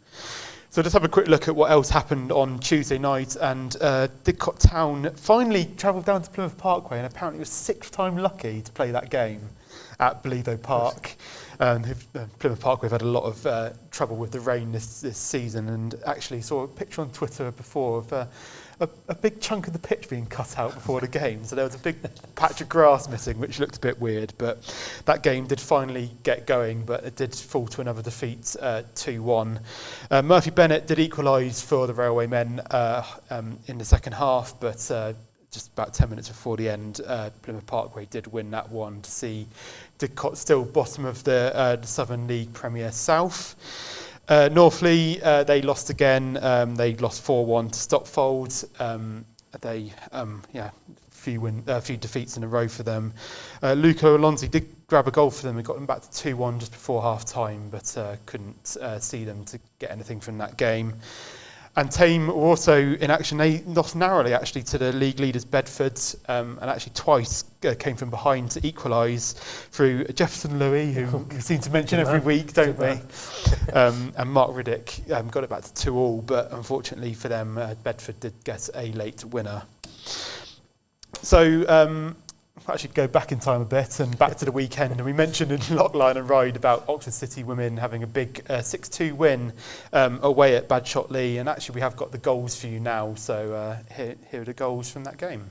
So just have a quick look at what else happened on Tuesday night, and Didcot Town finally travelled down to Plymouth Parkway, and apparently was 6th time lucky to play that game at Belido Park. Plymouth Parkway have had a lot of trouble with the rain this season, and actually saw a picture on Twitter before of a big chunk of the pitch being cut out before the game. So there was a big patch of grass missing, which looked a bit weird, but that game did finally get going, but it did fall to another defeat, 2-1. Murphy Bennett did equalise for the Railway men in the second half, but just about 10 minutes before the end, Plymouth Parkway did win that one to see Didcot still bottom of the Southern League Premier South. Northley, they lost again. They lost 4-1 to Stopfold. A few defeats in a row for them. Luca Alonzi did grab a goal for them. He got them back to 2-1 just before half time, but couldn't see them to get anything from that game. And Tame were also in action. They lost narrowly, actually, to the league leaders Bedford, and actually twice came from behind to equalise through Jefferson Louis, who we seem to mention every week, don't we? And Mark Riddick got it back to 2-2, but unfortunately for them, Bedford did get a late winner. So actually go back in time a bit and back to the weekend. And we mentioned in Lock, Lyon and Ryde about Oxford City women having a big 6-2 win away at Badshot Lee. And actually we have got the goals for you now. So here are the goals from that game.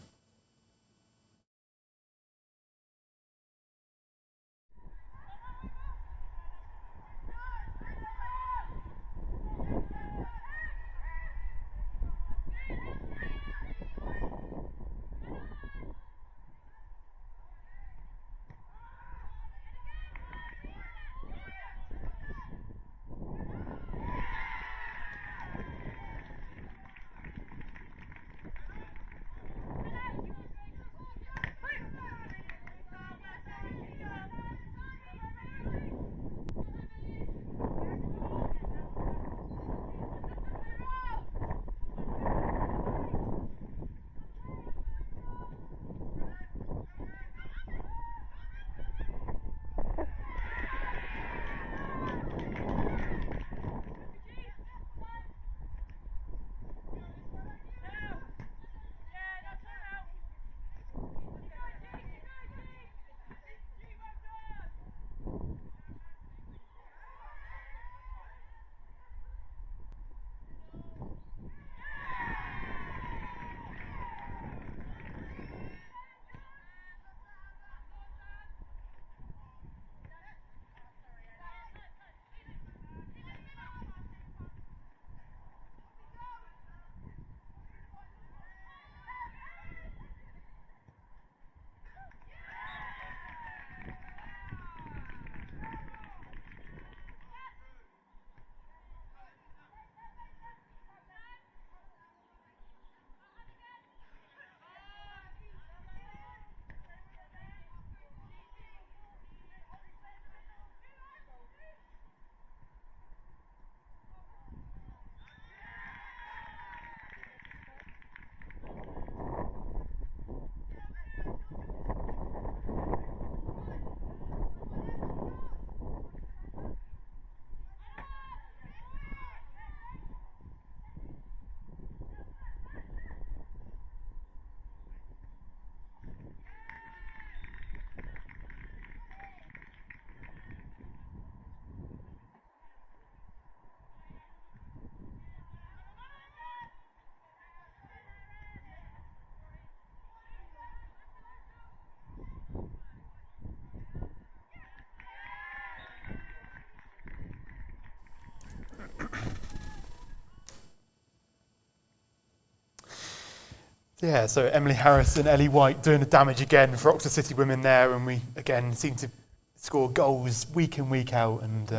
Yeah, so Emily Harris and Ellie White doing the damage again for Oxford City women there, and we again seem to score goals week in, week out, and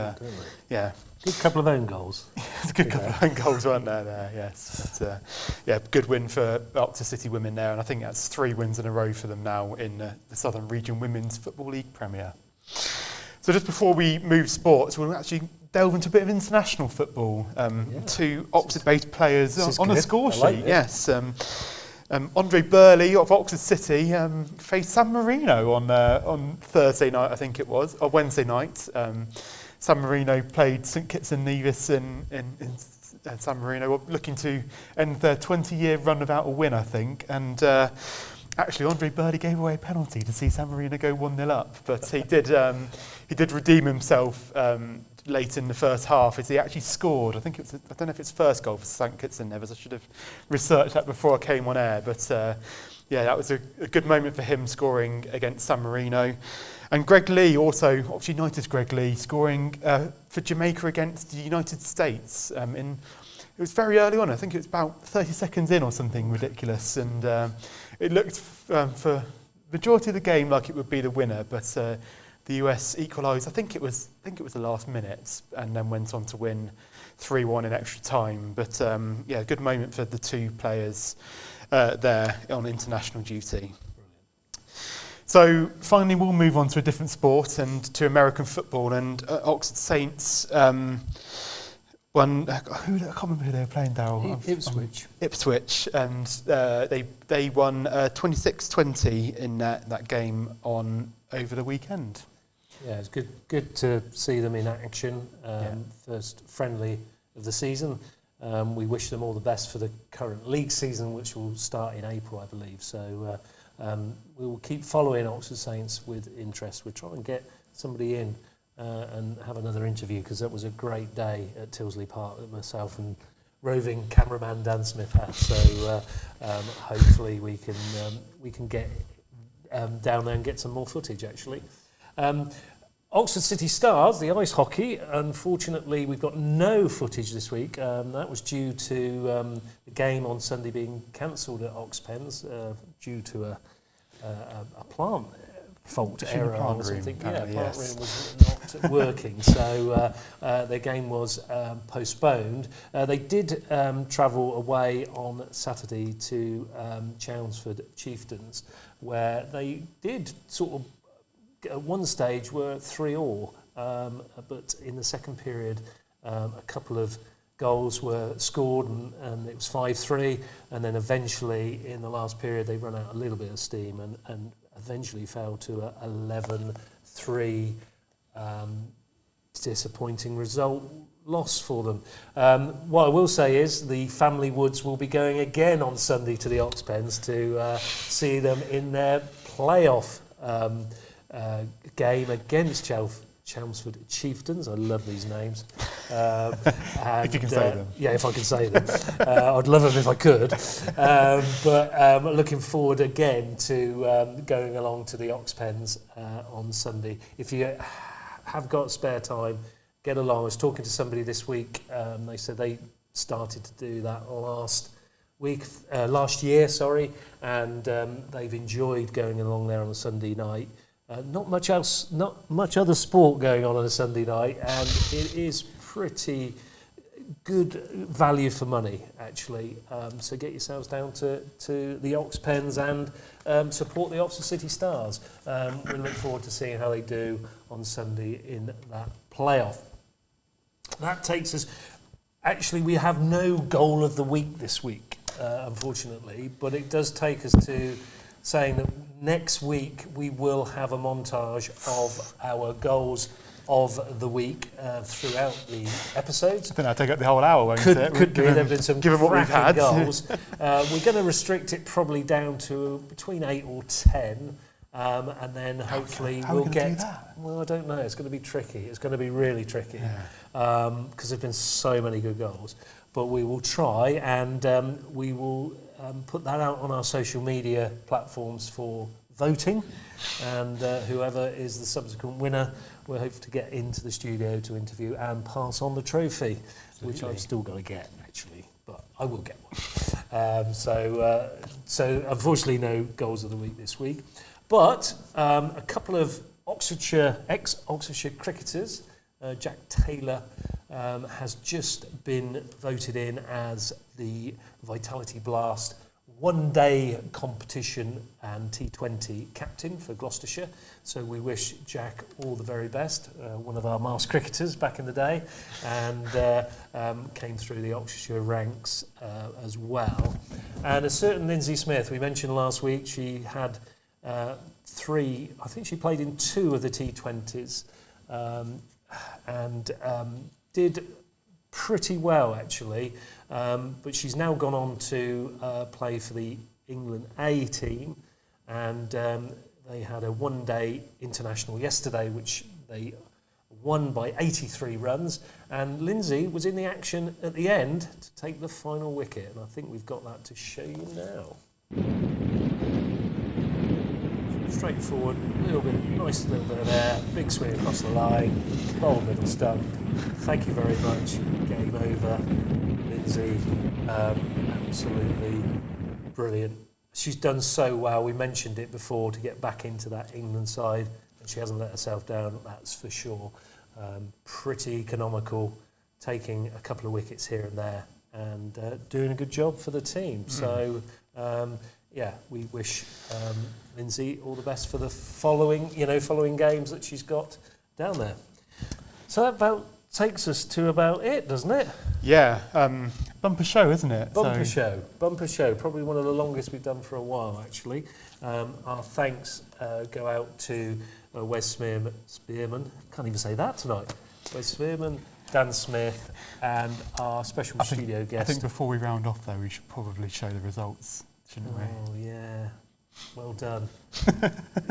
yeah. Good couple of own goals. It's a good couple of own goals, weren't there? Yes. But, yeah, good win for Oxford City women there, and I think that's 3 wins in a row for them now in the Southern Region Women's Football League Premier. So just before we move sports, we'll actually delve into a bit of international football. 2 Oxford-based players on the score sheet. Like yes. Andre Burley of Oxford City faced San Marino on Thursday night, I think it was, or Wednesday night. San Marino played St Kitts and Nevis in San Marino, looking to end their 20-year run without a win, I think. And actually, Andre Burley gave away a penalty to see San Marino go 1-0 up, but he did redeem himself late in the first half as he actually scored. I think I don't know if it's first goal for St Kitts and Nevis. I should have researched that before I came on air, but yeah, that was a good moment for him scoring against San Marino. And Greg Lee, also Oxford United's Greg Lee, scoring for Jamaica against the United States. It was very early on. I think it was about 30 seconds in or something ridiculous, and it looked for majority of the game like it would be the winner, but the US equalised. I think it was the last minute, and then went on to win 3-1 in extra time. But yeah, good moment for the 2 players there on international duty. So finally, we'll move on to a different sport and to American football. And Oxford Saints won. I can't remember who they were playing, Darryl. Ipswich, and they won 26-20 in that game over the weekend. Yeah, it's good to see them in action. First friendly of the season. We wish them all the best for the current league season, which will start in April, I believe. So we will keep following Oxford Saints with interest. We'll try and get somebody in and have another interview, because that was a great day at Tilsley Park that myself and roving cameraman Dan Smith had. So hopefully we can get down there and get some more footage, actually. Oxford City Stars, the ice hockey, unfortunately we've got no footage this week. That was due to the game on Sunday being cancelled at Oxpens due to a plant fault error or something. Plant room was not working, so their game was postponed. They did travel away on Saturday to Chelmsford Chieftains, where they did sort of at one stage were 3-3, but in the second period a couple of goals were scored and it was 5-3, and then eventually in the last period they run out a little bit of steam and eventually fell to a 11-3 disappointing loss for them. What I will say is the family Woods will be going again on Sunday to the Oxpens to see them in their playoff game against Chelmsford Chieftains. I love these names. If you can say them. Yeah, if I can say them. I'd love them if I could. But looking forward again to going along to the Oxpens on Sunday. If you have got spare time, get along. I was talking to somebody this week. They said they started to do that last year, and they've enjoyed going along there on a Sunday night. Not much other sport going on a Sunday night, and it is pretty good value for money, actually. So get yourselves down to the Oxpens and support the Oxford City Stars. We look forward to seeing how they do on Sunday in that playoff. That takes us... Actually, we have no goal of the week this week, unfortunately, but it does take us to saying that next week we will have a montage of our goals of the week throughout the episodes. I think that'll take up the whole hour, won't it? Could be. There have been some given what we've had. goals. We're going to restrict it probably down to between 8 or 10, and then hopefully how we'll are we gonna get... do that? Well, I don't know. It's going to be tricky. It's going to be really tricky because there've been so many good goals. But we will try, and we will put that out on our social media platforms for voting, and whoever is the subsequent winner, we'll hope to get into the studio to interview and pass on the trophy, which I've still got to get, actually, but I will get one. So unfortunately no goals of the week this week, but a couple of ex-Oxfordshire cricketers, Jack Taylor has just been voted in as the Vitality Blast one-day competition and T20 captain for Gloucestershire. So we wish Jack all the very best, one of our masked cricketers back in the day, and came through the Oxfordshire ranks as well. And a certain Lindsay Smith, we mentioned last week, she had 3, I think she played in 2 of the T20s, and did pretty well, actually, but she's now gone on to play for the England A team, and they had a one-day international yesterday, which they won by 83 runs, and Lindsay was in the action at the end to take the final wicket, and I think we've got that to show you now. Straightforward, nice little bit of air, big swing across the line, bold middle stump. Thank you very much. Game over. Lindsay, absolutely brilliant. She's done so well. We mentioned it before, to get back into that England side, and she hasn't let herself down, that's for sure. Pretty economical, taking a couple of wickets here and there, and doing a good job for the team. So, yeah, we wish Lindsay all the best for the following games that she's got down there. So that about takes us to about it, doesn't it? Yeah, bumper show, isn't it? Bumper show. Probably one of the longest we've done for a while, actually. Our thanks go out to Wes Spearman. Can't even say that tonight. Wes Spearman, Dan Smith, and our special studio guest. I think before we round off, though, we should probably show the results, shouldn't we? Oh, yeah. Well done.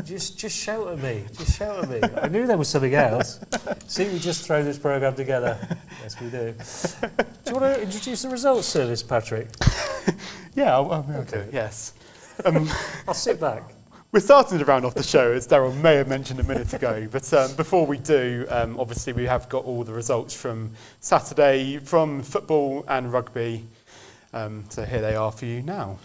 just shout at me. Just shout at me. I knew there was something else. See, we just throw this programme together. Yes, we do. Do you want to introduce the results service, Patrick? Yeah, okay. Yes. I'll sit back. We're starting to round off the show, as Darryl may have mentioned a minute ago. But before we do, obviously we have got all the results from Saturday, from football and rugby. So here they are for you now.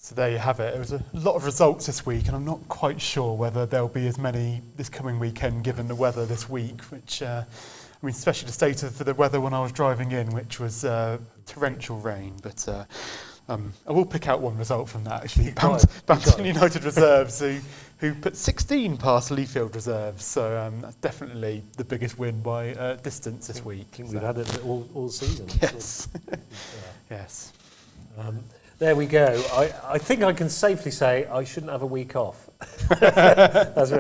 So there you have it. It was a lot of results this week, and I'm not quite sure whether there'll be as many this coming weekend given the weather this week, which, especially the state of the weather when I was driving in, which was torrential rain. But I will pick out one result from that, actually. Bampton United Reserves, who put 16 past Leafield Reserves. So that's definitely the biggest win by distance this week. I think we've had it all season. Yes. Yes. There we go. I think I can safely say I shouldn't have a week off. That's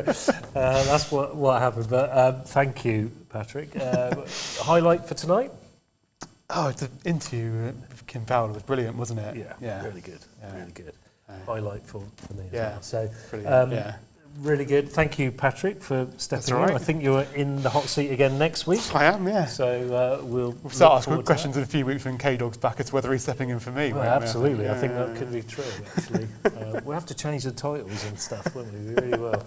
what happened. But thank you, Patrick. Highlight for tonight? Oh, the interview with Kim Fowler was brilliant, wasn't it? Yeah. Really good. Really good. Highlight for me as yeah. well. So, brilliant. Really good. Thank you, Patrick, for stepping in. Right. I think you're in the hot seat again next week. I am, yeah. So we'll start asking questions in a few weeks when KDog's back as to whether he's stepping in for me. Well, absolutely. Yeah. I think that could be true, actually. We'll have to change the titles and stuff, won't we? We really will.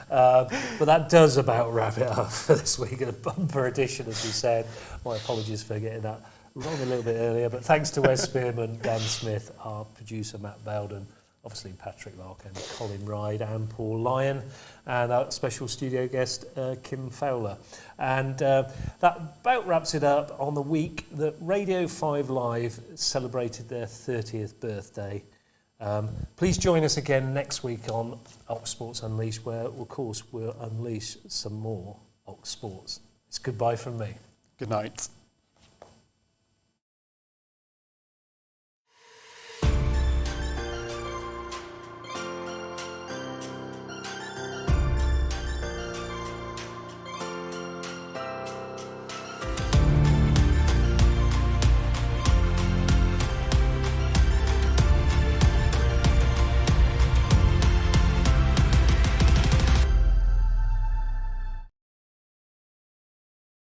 But that does about wrap it up for this week. A bumper edition, as we said. My apologies for getting that wrong a little bit earlier. But thanks to Wes Spearman, Dan Smith, our producer, Matt Bowden, obviously Patrick Lock and Colin Ryde and Paul Lyon, and our special studio guest, Kim Fowler. And that about wraps it up on the week that Radio 5 Live celebrated their 30th birthday. Please join us again next week on Ox Sports Unleashed, where, of course, we'll unleash some more Ox Sports. It's goodbye from me. Good night.